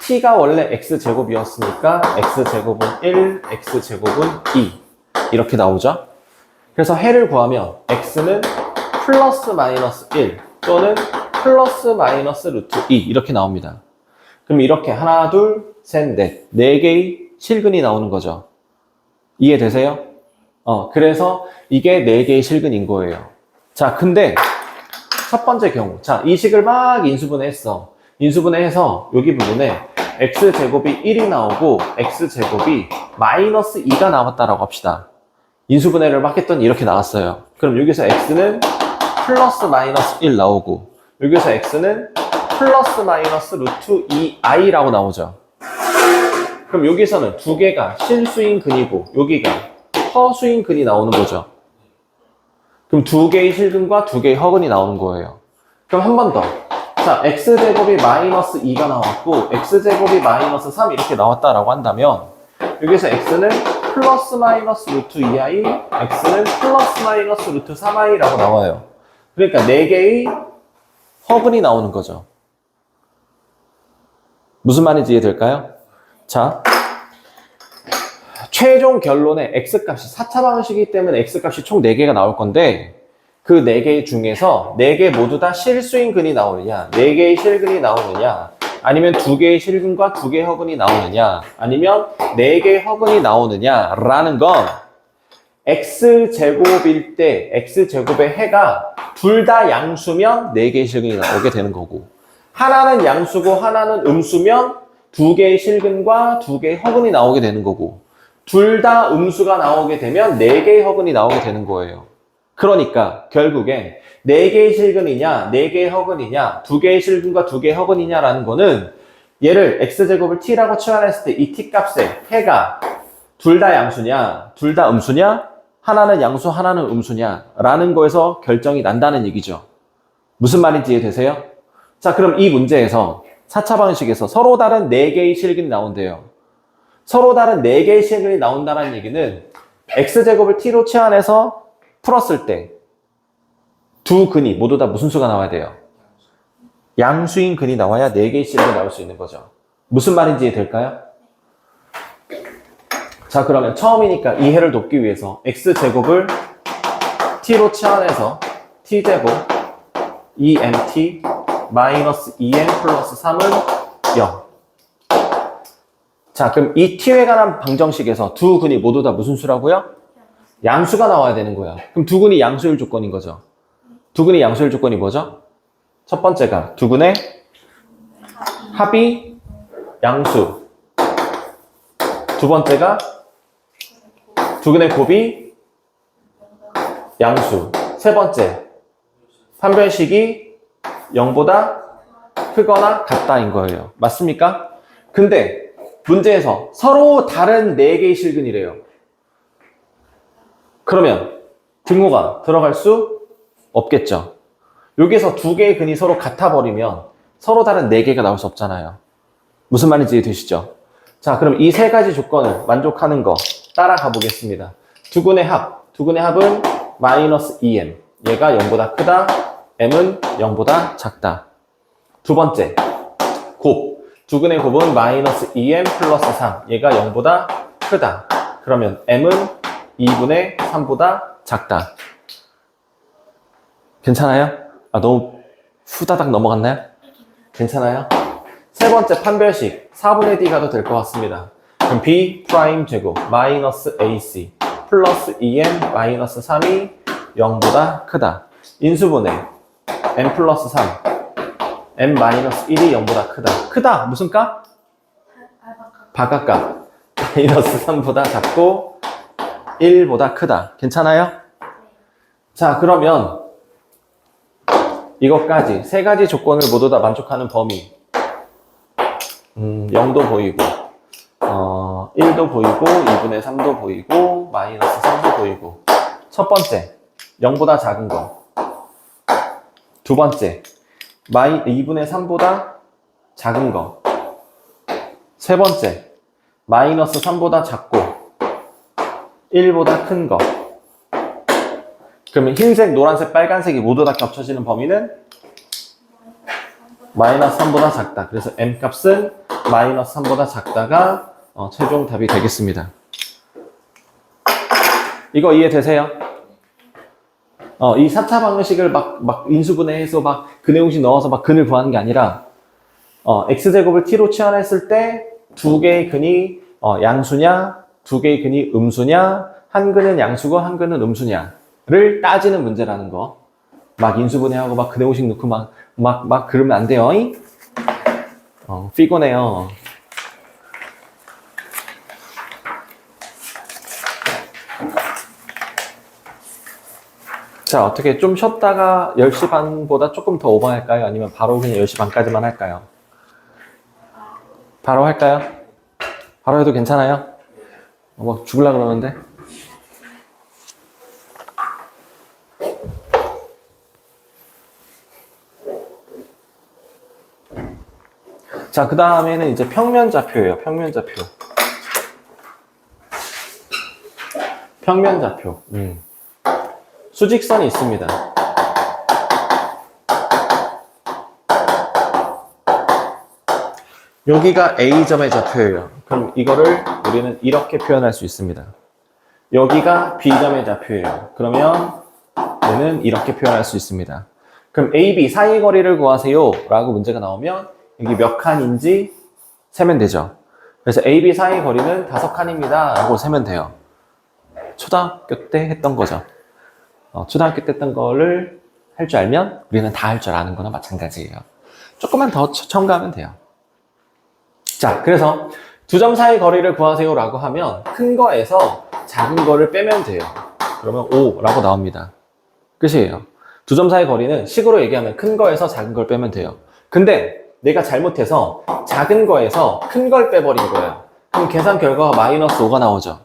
t가 원래 x제곱이었으니까 x제곱은 1, x제곱은 2 이렇게 나오죠. 그래서 해를 구하면 x는 플러스 마이너스 1 또는 플러스 마이너스 루트 2 이렇게 나옵니다. 그럼 이렇게 하나, 둘, 셋, 넷, 4개의 실근이 나오는 거죠. 이해되세요? 그래서 이게 4개의 실근인 거예요. 자, 근데 첫 번째 경우, 자, 이 식을 막 인수분해했어. 인수분해해서 여기 부분에 x제곱이 1이 나오고 x제곱이 마이너스 2가 나왔다라고 합시다. 인수분해를 막 했더니 이렇게 나왔어요. 그럼 여기서 x는 플러스 마이너스 1 나오고 여기서 x는 플러스 마이너스 루트 2i라고 나오죠. 그럼 여기서는 두 개가 실수인 근이고 여기가 허수인 근이 나오는 거죠. 그럼 두 개의 실근과 두 개의 허근이 나오는 거예요. 그럼 한 번 더. 자, x제곱이 마이너스 2가 나왔고 x제곱이 마이너스 3 이렇게 나왔다라고 한다면 여기서 x는 플러스 마이너스 루트 2i, x는 플러스 마이너스 루트 3i라고 나와요. 그러니까 4개의 허근이 나오는 거죠. 무슨 말인지 이해될까요? 자, 최종 결론의 x값이 4차 방식이기 때문에 x값이 총 4개가 나올 건데 그 4개 중에서 4개 모두 다 실수인 근이 나오느냐, 4개의 실근이 나오느냐, 아니면 2개의 실근과 2개의 허근이 나오느냐, 아니면 4개의 허근이 나오느냐라는 건 x제곱일 때 x제곱의 해가 둘 다 양수면 4개의 실근이 나오게 되는 거고 하나는 양수고 하나는 음수면 2개의 실근과 2개의 허근이 나오게 되는 거고 둘 다 음수가 나오게 되면 4개의 허근이 나오게 되는 거예요. 그러니까 결국엔 4개의 실근이냐 4개의 허근이냐 2개의 실근과 2개의 허근이냐라는 거는 얘를 x제곱을 t라고 치환했을 때 이 t값의 해가 둘 다 양수냐 둘 다 음수냐 하나는 양수 하나는 음수냐 라는 거에서 결정이 난다는 얘기죠. 무슨 말인지 이해되세요? 자, 그럼 이 문제에서 4차 방식에서 서로 다른 4개의 실근이 나온대요. 서로 다른 4개의 실근이 나온다는 얘기는 x제곱을 t로 치환해서 풀었을 때 두 근이 모두 다 무슨 수가 나와야 돼요? 양수인 근이 나와야 4개의 실근이 나올 수 있는 거죠. 무슨 말인지 이해될까요? 자, 그러면 처음이니까 이해를 돕기 위해서 x제곱을 t로 치환해서 t제곱 2mt 마이너스 2m 플러스 3은 0. 자, 그럼 이 t에 관한 방정식에서 두 근이 모두 다 무슨 수라고요? 양수가 나와야 되는 거야. 그럼 두 근이 양수일 조건인 거죠. 두 근이 양수일 조건이 뭐죠? 첫 번째가 두 근의 합이 양수. 두 번째가 두 근의 곱이 양수. 세 번째, 판별식이 0보다 크거나 같다인 거예요. 맞습니까? 근데 문제에서 서로 다른 4개의 실근이래요. 그러면 등호가 들어갈 수 없겠죠. 여기서 2개의 근이 서로 같아버리면 서로 다른 4개가 나올 수 없잖아요. 무슨 말인지 되시죠? 자, 그럼 이 세 가지 조건을 만족하는 거 따라가 보겠습니다. 두 근의 합은 마이너스 2m. 얘가 0보다 크다. m은 0보다 작다. 두 번째, 두 근의 곱은 마이너스 2m 플러스 3. 얘가 0보다 크다. 그러면 m은 2분의 3보다 작다. 괜찮아요? 아, 너무 후다닥 넘어갔나요? 괜찮아요? 세 번째 판별식 4분의 d 가도 될 것 같습니다. 그럼 b 프라임 제곱 마이너스 ac 플러스 2m 마이너스 3이 0보다 크다. 인수분해 m 플러스 3 m 마이너스 1이 0보다 크다. 크다 무슨 값? 바깥값. 마이너스 3보다 작고 1보다 크다. 괜찮아요? 자, 그러면 이것까지 세 가지 조건을 모두 다 만족하는 범위 0도 보이고 1도 보이고 2분의 3도 보이고 마이너스 3도 보이고 첫 번째 0보다 작은 거 두 번째 2분의 3보다 작은 거 세 번째 마이너스 3보다 작고 1보다 큰 거. 그러면 흰색, 노란색, 빨간색이 모두 다 겹쳐지는 범위는 마이너스 3보다 작다. 그래서 m 값은 마이너스 3보다 작다가 최종 답이 되겠습니다. 이거 이해되세요? 이 4차 방정식을 막 인수분해해서 막 근해공식 넣어서 막 근을 구하는 게 아니라 x제곱을 t로 치환했을 때 두 개의 근이 양수냐, 두 개의 근이 음수냐, 한 근은 양수고 한 근은 음수냐를 따지는 문제라는 거. 막 인수분해하고 막 근해공식 넣고 막 그러면 안 돼요. 피곤해요. 자, 어떻게 좀 쉬었다가 10시 반보다 조금 더 오버할까요? 아니면 바로 그냥 10시 반까지만 할까요? 바로 할까요? 바로 해도 괜찮아요? 뭐 죽으려고 그러는데? 자, 그 다음에는 이제 평면좌표예요. 평면좌표. 평면좌표. 수직선이 있습니다. 여기가 A점의 좌표예요. 그럼 이거를 우리는 이렇게 표현할 수 있습니다. 여기가 B점의 좌표예요. 그러면 얘는 이렇게 표현할 수 있습니다. 그럼 AB 사이 거리를 구하세요 라고 문제가 나오면 여기 몇 칸인지 세면 되죠. 그래서 AB 사이 거리는 5칸입니다 라고 세면 돼요. 초등학교 때 했던 거죠. 초등학교 때 했던 거를 할 줄 알면 우리는 다 할 줄 아는 거나 마찬가지예요. 조금만 더 첨가하면 돼요. 자, 그래서 두 점 사이 거리를 구하세요 라고 하면 큰 거에서 작은 거를 빼면 돼요. 그러면 5라고 나옵니다. 끝이에요. 두 점 사이 거리는 식으로 얘기하면 큰 거에서 작은 걸 빼면 돼요. 근데 내가 잘못해서 작은 거에서 큰 걸 빼버린 거예요. 그럼 계산 결과가 마이너스 5가 나오죠.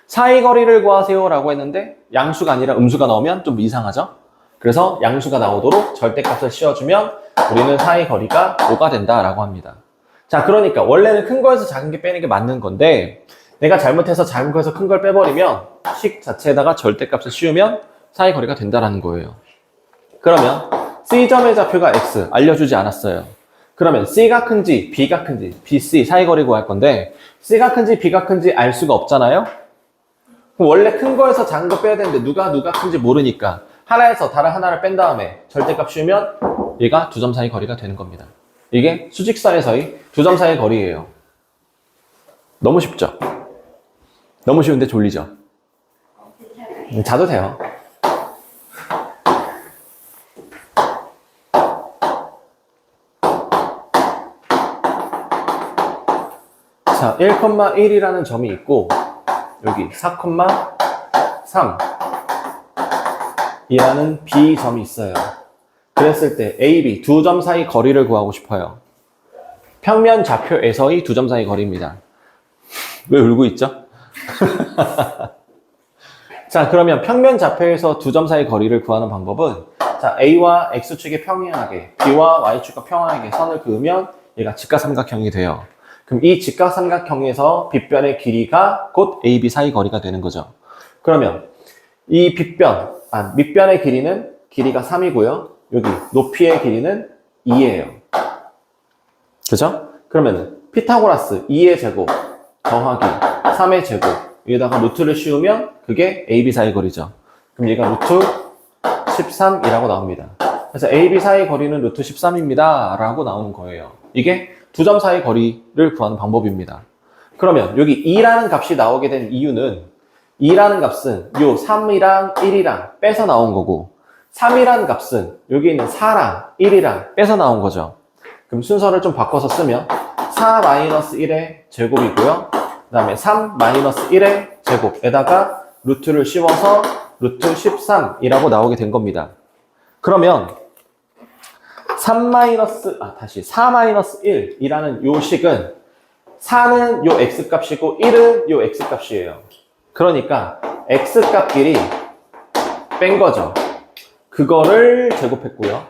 사이 거리를 구하세요 라고 했는데 양수가 아니라 음수가 나오면 좀 이상하죠. 그래서 양수가 나오도록 절대값을 씌워주면 우리는 사이 거리가 5가 된다라고 합니다. 자, 그러니까 원래는 큰 거에서 작은 게 빼는 게 맞는 건데 내가 잘못해서 작은 거에서 큰 걸 빼버리면 식 자체에다가 절대값을 씌우면 사이 거리가 된다라는 거예요. 그러면 C점의 좌표가 X 알려주지 않았어요. 그러면 C가 큰지 B가 큰지 BC 사이 거리 구할 건데 C가 큰지 B가 큰지 알 수가 없잖아요. 그럼 원래 큰 거에서 작은 거 빼야 되는데 누가 큰지 모르니까 하나에서 다른 하나를 뺀 다음에 절대값 씌우면 얘가 두 점 사이 거리가 되는 겁니다. 이게 수직선에서의 두 점 사이 거리예요. 너무 쉽죠? 너무 쉬운데 졸리죠? 자도 돼요. 자, 1,1이라는 점이 있고 여기 4,3 이라는 B점이 있어요. 그랬을 때 AB 두 점 사이 거리를 구하고 싶어요. 평면 좌표에서의 두 점 사이 거리입니다. 왜 울고 있죠? 자, 그러면 평면 좌표에서 두 점 사이 거리를 구하는 방법은 자, A와 X축이 평행하게 B와 Y축과 평행하게 선을 그으면 얘가 직각삼각형이 돼요. 그럼 이 직각삼각형에서 빗변의 길이가 곧 AB 사이 거리가 되는 거죠. 그러면 이 밑변의 길이는 길이가 3이고요. 여기 높이의 길이는 2예요. 그죠? 그러면 피타고라스 2의 제곱 더하기 3의 제곱 여기다가 루트를 씌우면 그게 AB 사이 거리죠. 그럼 얘가 루트 13이라고 나옵니다. 그래서 AB 사이 거리는 루트 13입니다 라고 나오는 거예요. 이게 두 점 사이 거리를 구하는 방법입니다. 그러면 여기 2라는 값이 나오게 된 이유는 2라는 값은 요 3이랑 1이랑 빼서 나온 거고 3이라는 값은 여기 있는 4랑 1이랑 빼서 나온 거죠. 그럼 순서를 좀 바꿔서 쓰면 4-1의 제곱이고요. 그 다음에 3-1의 제곱에다가 루트를 씌워서 루트 13이라고 나오게 된 겁니다. 그러면 4-1이라는 요 식은 4는 요 x값이고 1은 요 x값이에요. 그러니까 x값끼리 뺀 거죠. 그거를 제곱했고요.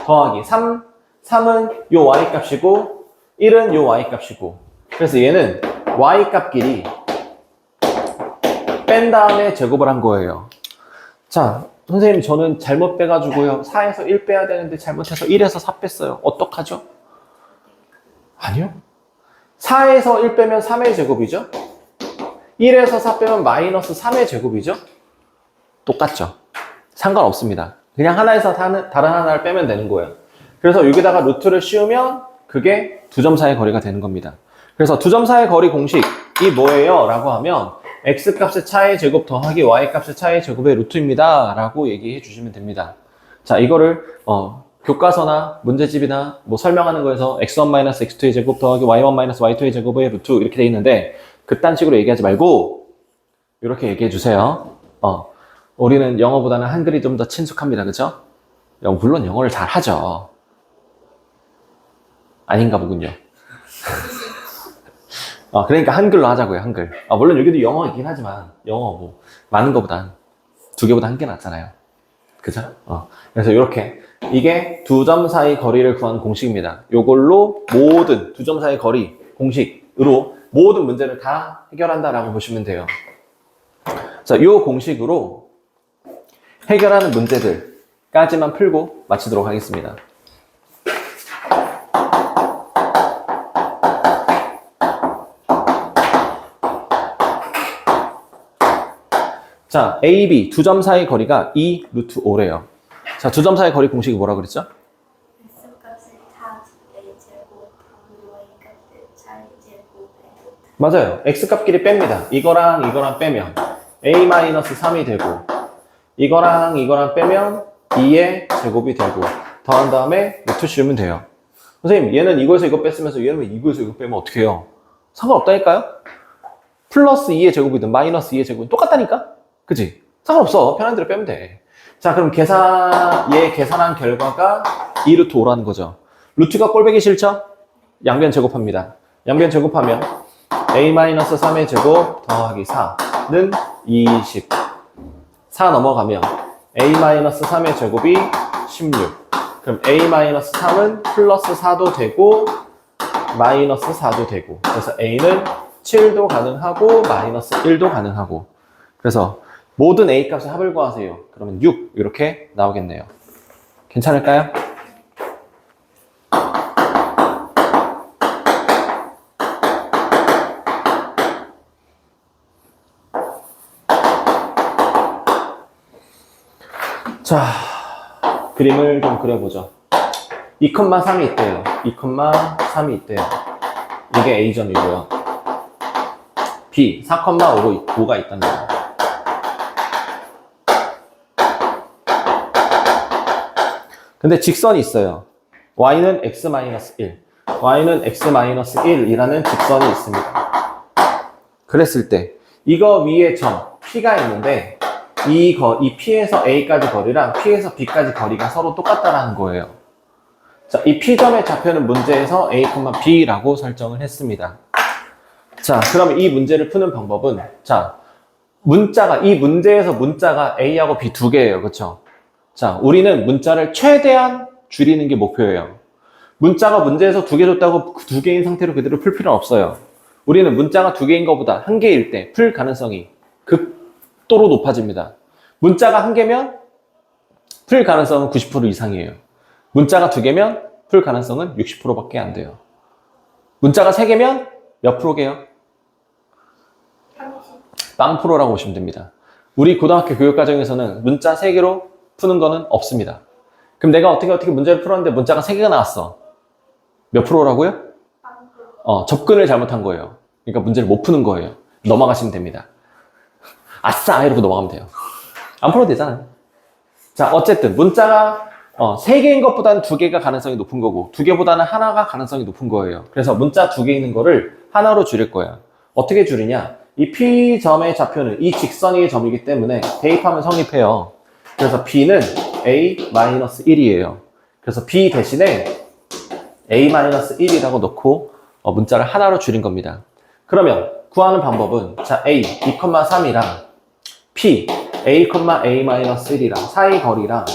더하기 3은 요 y값이고 1은 요 y값이고 그래서 얘는 y값끼리 뺀 다음에 제곱을 한 거예요. 자, 선생님 저는 잘못 빼가지고요 4에서 1 빼야 되는데 잘못해서 1에서 4 뺐어요. 어떡하죠? 아니요. 4에서 1 빼면 3의 제곱이죠? 1에서 4 빼면 마이너스 3의 제곱이죠? 똑같죠? 상관없습니다. 그냥 하나에서 다른 하나를 빼면 되는 거예요. 그래서 여기다가 루트를 씌우면 그게 두 점 사이 거리가 되는 겁니다. 그래서 두 점 사이 거리 공식이 뭐예요? 라고 하면 x값의 차의 제곱 더하기 y값의 차의 제곱의 루트입니다 라고 얘기해 주시면 됩니다. 자, 이거를 교과서나 문제집이나 뭐 설명하는 거에서 x1-x2의 제곱 더하기 y1-y2의 제곱의 루트 이렇게 돼 있는데 그딴 식으로 얘기하지 말고 이렇게 얘기해 주세요. 우리는 영어보다는 한글이 좀 더 친숙합니다. 그죠? 물론 영어를 잘 하죠. 아닌가 보군요. 그러니까 한글로 하자고요, 한글. 물론 여기도 영어이긴 하지만, 영어 많은 거보단 2개보다 1개 낫잖아요. 그죠? 그래서 이렇게 이게 두 점 사이 거리를 구하는 공식입니다. 요걸로 모든 두 점 사이 거리 공식으로 모든 문제를 다 해결한다라고 보시면 돼요. 자, 요 공식으로 해결하는 문제들까지만 풀고 마치도록 하겠습니다. 자, A, B 두 점 사이 거리가 2 루트 5래요. 자, 두 점 사이 거리 공식이 뭐라 그랬죠? X 값을 4 A제곱 더하기 Y 값을 4A제곱에 맞아요. X값끼리 뺍니다. 이거랑 이거랑 빼면 A-3이 되고 이거랑 이거랑 빼면 2의 제곱이 되고 더한 다음에 루트 씌우면 돼요. 선생님, 얘는 이거에서 이거 뺐으면서 얘는 왜 이거에서 이거 빼면 어떻게 해요? 상관없다니까요? 플러스 2의 제곱이든 마이너스 2의 제곱이든 똑같다니까? 그치? 상관없어. 편한 대로 빼면 돼. 자, 그럼 얘 계산한 결과가 2루트 5라는 거죠. 루트가 꼴배기 싫죠? 양변 제곱합니다. 양변 제곱하면 A-3의 제곱 더하기 4는 20. 4 넘어가면 A-3의 제곱이 16. 그럼 A-3은 플러스 4도 되고 마이너스 4도 되고 그래서 A는 7도 가능하고 마이너스 1도 가능하고 그래서 모든 A 값의 합을 구하세요. 그러면 6 이렇게 나오겠네요. 괜찮을까요? 자, 그림을 좀 그려보죠. 2,3이 있대요. 2,3이 있대요. 이게 A점이고요. B, 4,5가 있답니다. 근데 직선이 있어요. Y는 X-1, Y는 X-1이라는 직선이 있습니다. 그랬을 때 이거 위에 점 P가 있는데 이 P에서 A까지 거리랑 P에서 B까지 거리가 서로 똑같다라는 거예요. 자, 이 P점의 좌표는 문제에서 A, B라고 설정을 했습니다. 자, 그럼 이 문제를 푸는 방법은 자, 이 문제에서 문자가 A하고 B 두 개예요. 그렇죠? 자, 우리는 문자를 최대한 줄이는 게 목표예요. 문자가 문제에서 두 개 줬다고 그 두 개인 상태로 그대로 풀 필요는 없어요. 우리는 문자가 두 개인 것보다 한 개일 때 풀 가능성이 극도로 높아집니다. 문자가 한 개면 풀 가능성은 90% 이상이에요. 문자가 두 개면 풀 가능성은 60%밖에 안 돼요. 문자가 세 개면 몇 프로게요? 30. 빵 프로라고 보시면 됩니다. 우리 고등학교 교육과정에서는 문자 3개로 푸는 거는 없습니다. 그럼 내가 어떻게 문제를 풀었는데 문자가 3개가 나왔어. 몇 프로라고요? 접근을 잘못한 거예요. 그러니까 문제를 못 푸는 거예요. 넘어가시면 됩니다. 아싸! 이러고 넘어가면 돼요. 안 풀어도 되잖아요. 자, 어쨌든 문자가 3개인 것보다는 2개가 가능성이 높은 거고 2개보다는 하나가 가능성이 높은 거예요. 그래서 문자 2개 있는 거를 하나로 줄일 거야. 어떻게 줄이냐? 이 P점의 좌표는 이 직선의 점이기 때문에 대입하면 성립해요. 그래서 B는 A-1이에요. 그래서 B 대신에 A-1이라고 넣고 문자를 하나로 줄인 겁니다. 그러면 구하는 방법은 자, A 2,3이랑 P A,A-1이랑 사이 거리랑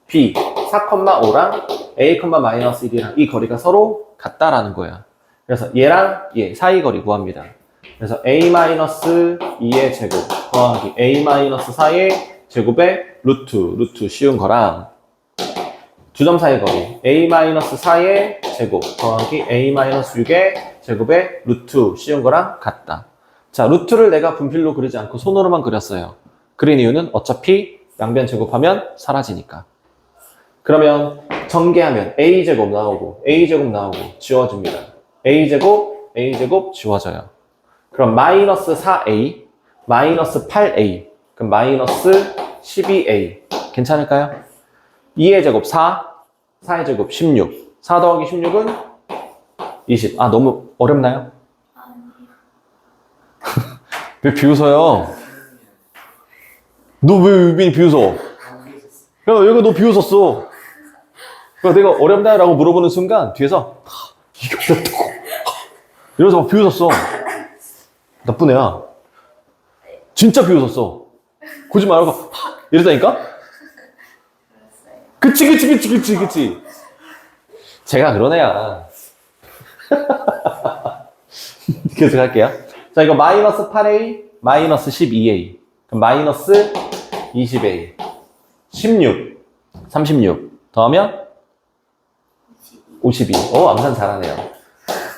B 4,5랑 A,-1이랑 이 거리가 서로 같다라는 거야. 그래서 얘랑 얘 사이 거리 구합니다. 그래서 A-2의 제곱 더하기 A-4의 제곱의 루트 씌운 거랑 두 점 사이 거리 A-4의 제곱 더하기 A-6의 제곱의 루트 씌운 거랑 같다. 자, 루트를 내가 분필로 그리지 않고 손으로만 그렸어요. 그린 이유는 어차피 양변 제곱하면 사라지니까. 그러면 전개하면 A제곱 나오고 A제곱 나오고 지워집니다. A제곱 지워져요. 그럼 마이너스 4A 마이너스 8A 그럼 마이너스 12A 괜찮을까요? 2의 제곱 4의 제곱 16 4 더하기 16은 20 아 너무 어렵나요? 왜 비웃어요? 너 왜 유빈이 비웃어? 야 얘가 너 비웃었어. 그러니까 내가 어렵나요? 라고 물어보는 순간 뒤에서 이게 어렵다고 이러면서 막 비웃었어. 나쁜 애야. 진짜 비웃었어. 거짓말 말고 이랬다니까? 그치. 제가 그런 애야. 계속 할게요. 자, 이거 마이너스 8a, 마이너스 12a. 그럼 마이너스 20a. 16, 36. 더하면 52. 오, 암산 잘하네요.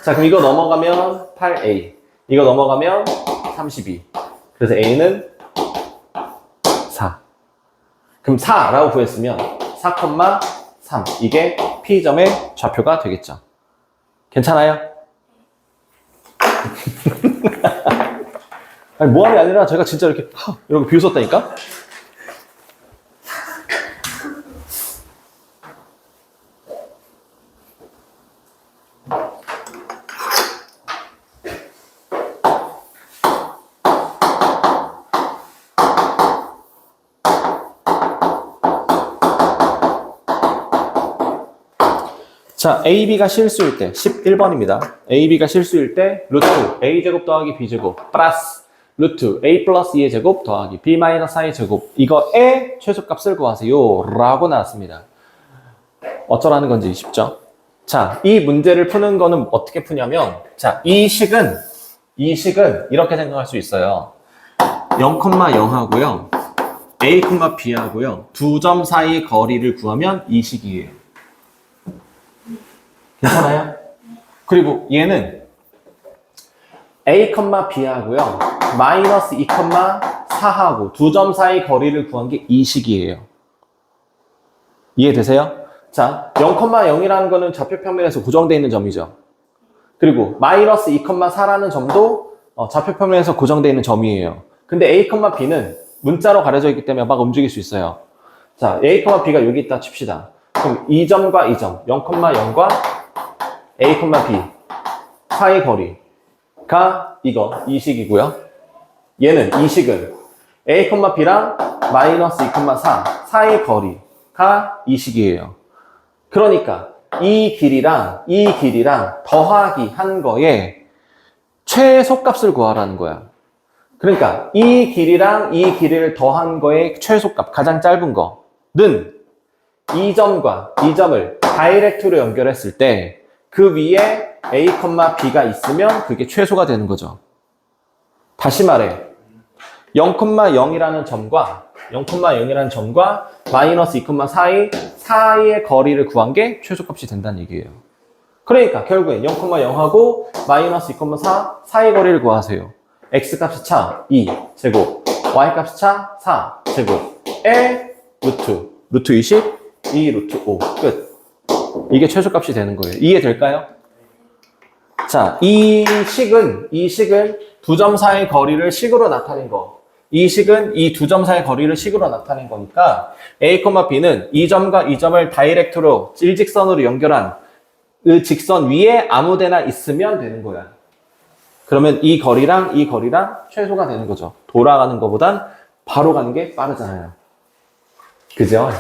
자, 그럼 이거 넘어가면 8a. 이거 넘어가면 32. 그래서 a는 4. 그럼 4라고 구했으면 4,3. 이게 P점의 좌표가 되겠죠. 괜찮아요? 아니, 모함이 아니라 제가 진짜 이렇게 비웃었다니까? 자, AB가 실수일 때 11번입니다. AB가 실수일 때 루트 A제곱 더하기 B제곱 플러스 루트 A 플러스 2의 제곱 더하기 B 마이너스 4의 제곱 이거의 최소값을 구하세요 라고 나왔습니다. 어쩌라는 건지 쉽죠? 자, 이 문제를 푸는 거는 어떻게 푸냐면 자, 이 식은 이렇게 생각할 수 있어요. 0,0하고요. A, B하고요. 두 점 사이의 거리를 구하면 이 식이에요. 괜찮아요? 그리고 얘는 A, B하고요. 마이너스 2,4하고 두 점 사이 거리를 구한 게 이 식이에요. 이해되세요? 자, 0,0이라는 거는 좌표평면에서 고정되어 있는 점이죠. 그리고 마이너스 2,4라는 점도 좌표평면에서 고정되어 있는 점이에요. 근데 A, B는 문자로 가려져 있기 때문에 막 움직일 수 있어요. 자, A, B가 여기 있다 칩시다. 그럼 이 점과 이 점, 0,0과 A, B 사이 거리가 이 식이고요. 얘는 이 식은 A, B랑 마이너스 2,4 사이 거리가 이 식이에요. 그러니까 이 길이랑 더하기 한 거에 최소값을 구하라는 거야. 그러니까 이 길이랑 이 길이를 더한 거의 최소값, 가장 짧은 거는 이 점과 이 점을 다이렉트로 연결했을 때 그 위에 A, B가 있으면 그게 최소가 되는 거죠. 다시 말해 0,0이라는 점과 마이너스 2,4 사이의 거리를 구한 게 최소값이 된다는 얘기예요. 그러니까 결국엔 0,0하고 마이너스 2,4 사이 거리를 구하세요. X값의 차 2 제곱, Y값의 차 4 제곱에 루트 20, 2 루트 5 끝. 이게 최소값이 되는 거예요. 이해될까요? 자, 이 식은 두 점 사이의 거리를 식으로 나타낸 거. 이 식은 이 두 점 사이의 거리를 식으로 나타낸 거니까 A, B는 이 점과 이 점을 다이렉트로 일직선으로 연결한 그 직선 위에 아무데나 있으면 되는 거야. 그러면 이 거리랑 최소가 되는 거죠. 돌아가는 것보단 바로 가는 게 빠르잖아요. 그죠?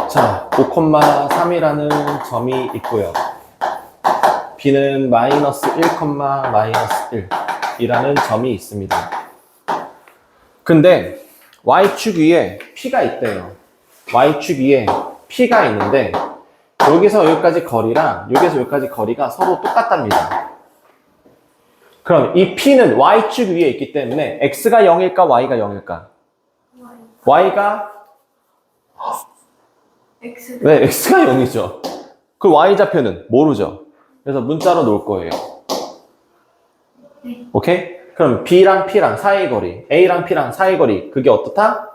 자, 5,3이라는 점이 있고요. B는 마이너스 1, 마이너스 1이라는 점이 있습니다. 근데 Y축 위에 P가 있대요. Y축 위에 P가 있는데 여기서 여기까지 거리랑 여기서 여기까지 거리가 서로 똑같답니다. 그럼 이 P는 Y축 위에 있기 때문에 X가 0일까 Y가 0일까? Y가 X. 네, X가 0이죠. 그 Y좌표는 모르죠. 그래서 문자로 놓을 거예요. 네. 오케이? 그럼 B랑 P랑 사이 거리, A랑 P랑 사이 거리, 그게 어떻다?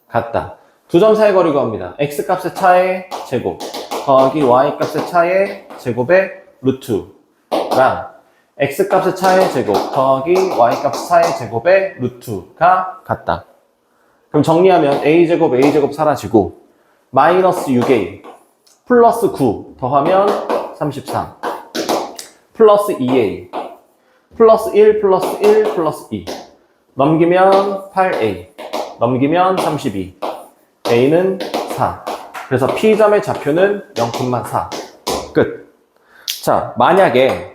같다. 두 점 사이 거리 구합니다. X값의 차의 제곱 더하기 Y값의 차의 제곱의 루트랑 X값의 차의 제곱 더하기 Y값의 차의 제곱의 루트가 같다. 그럼 정리하면 A제곱 사라지고 마이너스 6A 플러스 9 더하면 33 플러스 2A 플러스 1 플러스 2 넘기면 8a, 넘기면 32, a는 4. 그래서 P점의 좌표는 0,4. 끝. 자, 만약에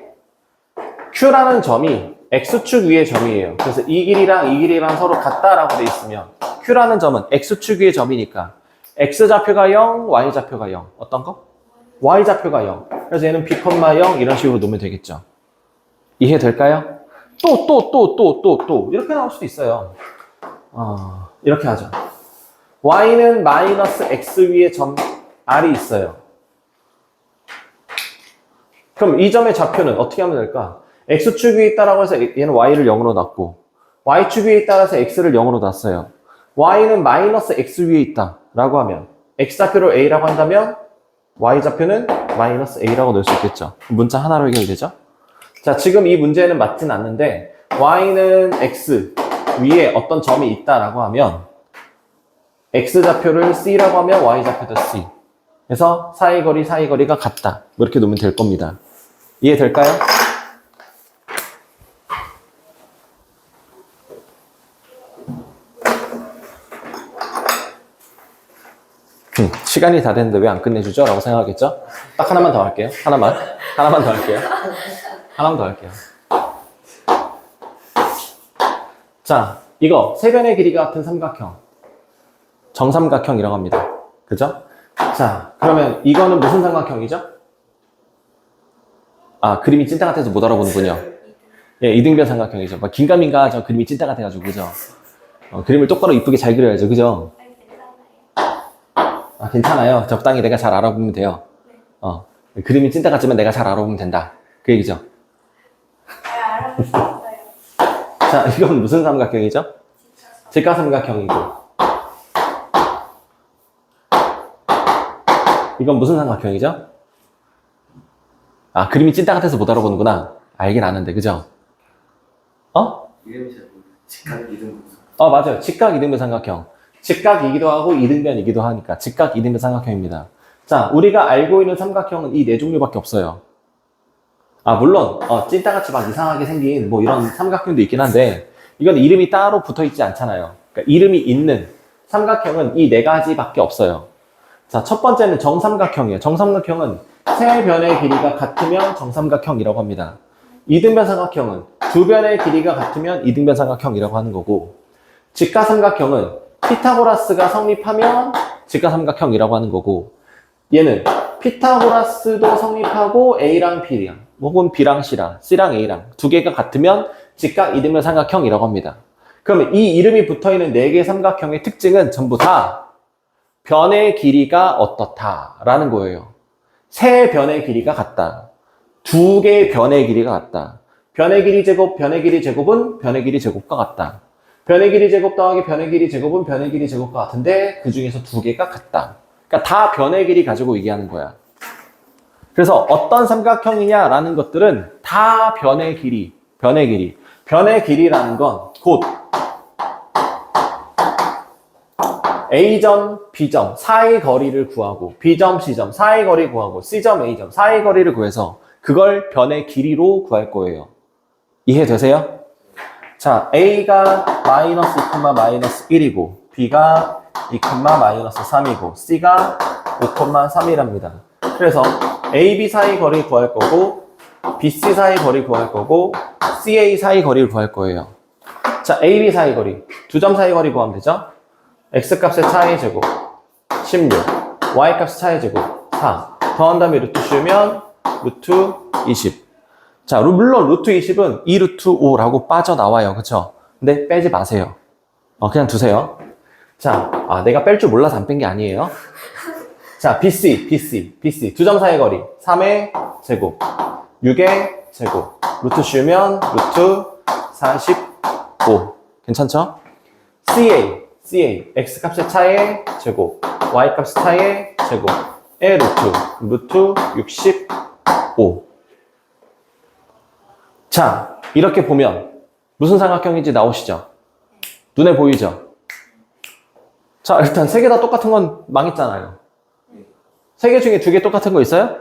Q라는 점이 X축 위의 점이에요. 그래서 이 길이랑 이 길이랑 서로 같다라고 돼 있으면 Q라는 점은 X축 위의 점이니까 X좌표가 0, Y좌표가 0. 어떤 거? Y좌표가 0. 그래서 얘는 B, 0 이런 식으로 놓으면 되겠죠. 이해될까요? 또 이렇게 나올 수도 있어요. 이렇게 하죠. Y는 마이너스 X 위에 점 R이 있어요. 그럼 이 점의 좌표는 어떻게 하면 될까? X축 위에 있다라고 해서 얘는 Y를 0으로 놨고 Y축 위에 있다라서 X를 0으로 놨어요. Y는 마이너스 X 위에 있다라고 하면 X좌표를 A라고 한다면 Y좌표는 마이너스 A라고 넣을 수 있겠죠. 문자 하나로 해결되죠? 자, 지금 이 문제는 맞진 않는데 Y는 X 위에 어떤 점이 있다라고 하면 X좌표를 C라고 하면 Y좌표도 C. 그래서 사이 거리가 같다. 뭐 이렇게 놓으면 될 겁니다. 이해될까요? 시간이 다 됐는데 왜 안 끝내주죠? 라고 생각하겠죠? 딱 하나만 더 할게요. 하나만 더 할게요. 하나만 더 할게요. 자, 이거 세 변의 길이가 같은 삼각형. 정삼각형이라고 합니다. 그죠? 자, 그러면 이거는 무슨 삼각형이죠? 아, 그림이 찐따 같아서 못 알아보는군요. 예, 이등변 삼각형이죠. 막 긴가민가 저 그림이 찐따 같아가지고, 그죠? 그림을 똑바로 이쁘게 잘 그려야죠. 그죠? 아, 괜찮아요. 적당히 내가 잘 알아보면 돼요. 그림이 찐따 같지만 내가 잘 알아보면 된다. 그 얘기죠. 알아봤어요. 자, 이건 무슨 삼각형이죠? 직각삼각형이고. 이건 무슨 삼각형이죠? 아, 그림이 찐따 같아서 못 알아보는구나. 알긴 아는데, 그죠? 이름이 잘 모르겠어요. 직각 이름. 맞아요. 직각 이등변 삼각형. 직각이기도 하고 이등변이기도 하니까 직각 이등변 삼각형입니다. 자, 우리가 알고 있는 삼각형은 이 네 종류밖에 없어요. 아, 물론 찐따같이 막 이상하게 생긴 뭐 이런 삼각형도 있긴 한데 이건 이름이 따로 붙어있지 않잖아요. 그러니까 이름이 있는 삼각형은 이 네 가지밖에 없어요. 자, 첫 번째는 정삼각형이에요. 정삼각형은 세 변의 길이가 같으면 정삼각형이라고 합니다. 이등변 삼각형은 두 변의 길이가 같으면 이등변 삼각형이라고 하는 거고, 직각삼각형은 피타고라스가 성립하면 직각삼각형이라고 하는 거고, 얘는 피타고라스도 성립하고 A랑 B랑 혹은 B랑 C랑 C랑 A랑 두 개가 같으면 직각 이등변 삼각형이라고 합니다. 그러면 이 이름이 붙어있는 네 개의 삼각형의 특징은 전부 다 변의 길이가 어떻다라는 거예요. 세 변의 길이가 같다. 두 개의 변의 길이가 같다. 변의 길이 제곱, 변의 길이 제곱은 변의 길이 제곱과 같다. 변의 길이 제곱 더하기 변의 길이 제곱은 변의 길이 제곱과 같은데 그 중에서 두 개가 같다. 그러니까 다 변의 길이 가지고 얘기하는 거야. 그래서 어떤 삼각형이냐라는 것들은 다 변의 길이, 변의 길이. 변의 길이라는 건 곧 A점, B점 사이 거리를 구하고 B점, C점 사이 거리 구하고 C점, A점 사이 거리를 구해서 그걸 변의 길이로 구할 거예요. 이해되세요? 자, A가 마이너스 2, 마이너스 1이고 B가 2, 마이너스 3이고 C가 5, 3이랍니다. 그래서 AB 사이 거리 구할 거고 BC 사이 거리 구할 거고 CA 사이 거리를 구할 거예요. 자, AB 사이 거리 두 점 사이 거리 구하면 되죠? X값의 차이 제곱 16, Y값의 차이 제곱 4 더한 다음에 루트 씌우면 루트 20. 자, 물론 루트 20은 2 루트 5라고 빠져나와요. 그쵸? 근데 빼지 마세요. 그냥 두세요. 자, 내가 뺄 줄 몰라서 안 뺀 게 아니에요. 자, BC 두 점 사이 거리 3의 제곱 6의 제곱 루트 씌우면 루트 45. 괜찮죠? CA X값의 차의 제곱 Y값의 차의 제곱의 루트 65. 자, 이렇게 보면 무슨 삼각형인지 나오시죠? 눈에 보이죠? 자, 일단 세 개 다 똑같은 건 망했잖아요. 세 개 중에 두 개 똑같은 거 있어요?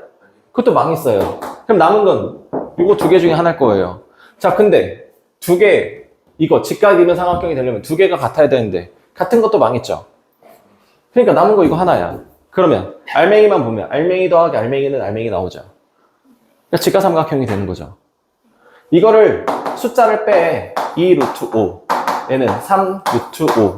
그것도 망했어요. 그럼 남은 건 이거 두 개 중에 하나일 거예요. 자, 근데 두 개 이거 직각이면 삼각형이 되려면 두 개가 같아야 되는데 같은 것도 망했죠. 그러니까 남은 거 이거 하나야. 그러면 알맹이만 보면 알맹이 더하기 알맹이는 알맹이 나오죠. 그러니까 직각삼각형이 되는 거죠. 이거를 숫자를 빼. 2 루트 5 얘는 3 루트 5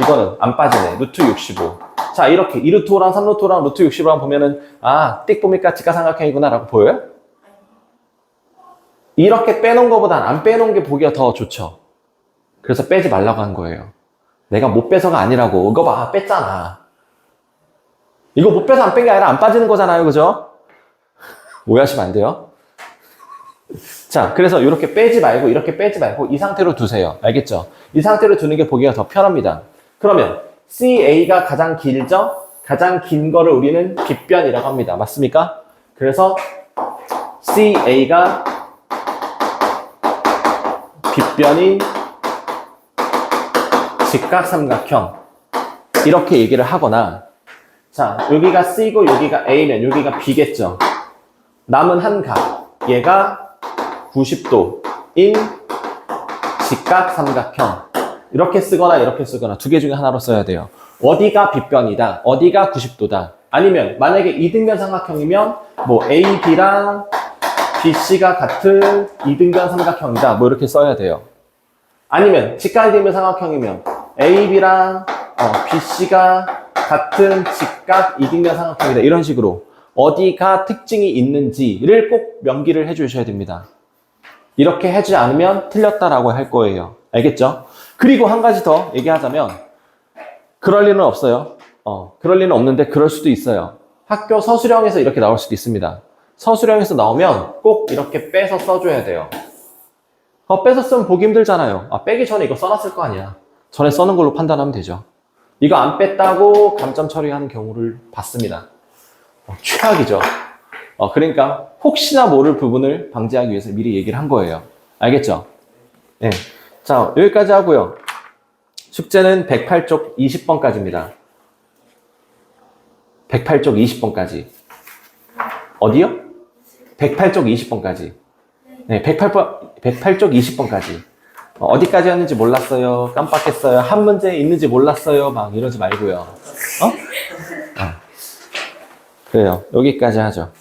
이거는 안 빠지네. 루트 65. 자, 이렇게 2 루트 5랑 3 루트 5랑 루트 65랑 보면은 띡 보니까 직각삼각형이구나 라고 보여요? 이렇게 빼놓은 것보단 안 빼놓은 게 보기가 더 좋죠. 그래서 빼지 말라고 한 거예요. 내가 못 빼서가 아니라고. 이거 봐, 뺐잖아. 이거 못 빼서 안 뺀 게 아니라 안 빠지는 거잖아요. 그죠? 오해하시면 안 돼요. 자, 그래서 이렇게 빼지 말고 이렇게 빼지 말고 이 상태로 두세요. 알겠죠? 이 상태로 두는 게 보기가 더 편합니다. 그러면 CA가 가장 길죠? 가장 긴 거를 우리는 빗변이라고 합니다. 맞습니까? 그래서 CA가 빗변인 직각삼각형 이렇게 얘기를 하거나 자, 여기가 C고 여기가 A면 여기가 B겠죠. 남은 한 각 얘가 90도인 직각삼각형 이렇게 쓰거나 이렇게 쓰거나 두 개 중에 하나로 써야 돼요. 어디가 빗변이다, 어디가 90도다. 아니면 만약에 이등변 삼각형이면 뭐 AB랑 BC가 같은 이등변 삼각형이다. 뭐 이렇게 써야 돼요. 아니면 직각이등변 삼각형이면 AB랑 BC가 같은 직각 이등변 삼각형이다. 이런 식으로 어디가 특징이 있는지를 꼭 명기를 해주셔야 됩니다. 이렇게 해주지 않으면 틀렸다라고 할 거예요. 알겠죠? 그리고 한 가지 더 얘기하자면 그럴 리는 없어요. 그럴 리는 없는데 그럴 수도 있어요. 학교 서술형에서 이렇게 나올 수도 있습니다. 서술형에서 나오면 꼭 이렇게 빼서 써줘야 돼요. 빼서 쓰면 보기 힘들잖아요. 빼기 전에 이거 써놨을 거 아니야. 전에 써는 걸로 판단하면 되죠. 이거 안 뺐다고 감점 처리하는 경우를 봤습니다. 최악이죠. 그러니까 혹시나 모를 부분을 방지하기 위해서 미리 얘기를 한 거예요. 알겠죠? 네. 자, 여기까지 하고요. 숙제는 108쪽 20번까지입니다. 108쪽 20번까지. 어디요? 108쪽 20번까지. 네, 108쪽 20번까지. 어디까지였는지 몰랐어요. 깜빡했어요. 한 문제 있는지 몰랐어요. 막 이러지 말고요. 그래요. 여기까지 하죠.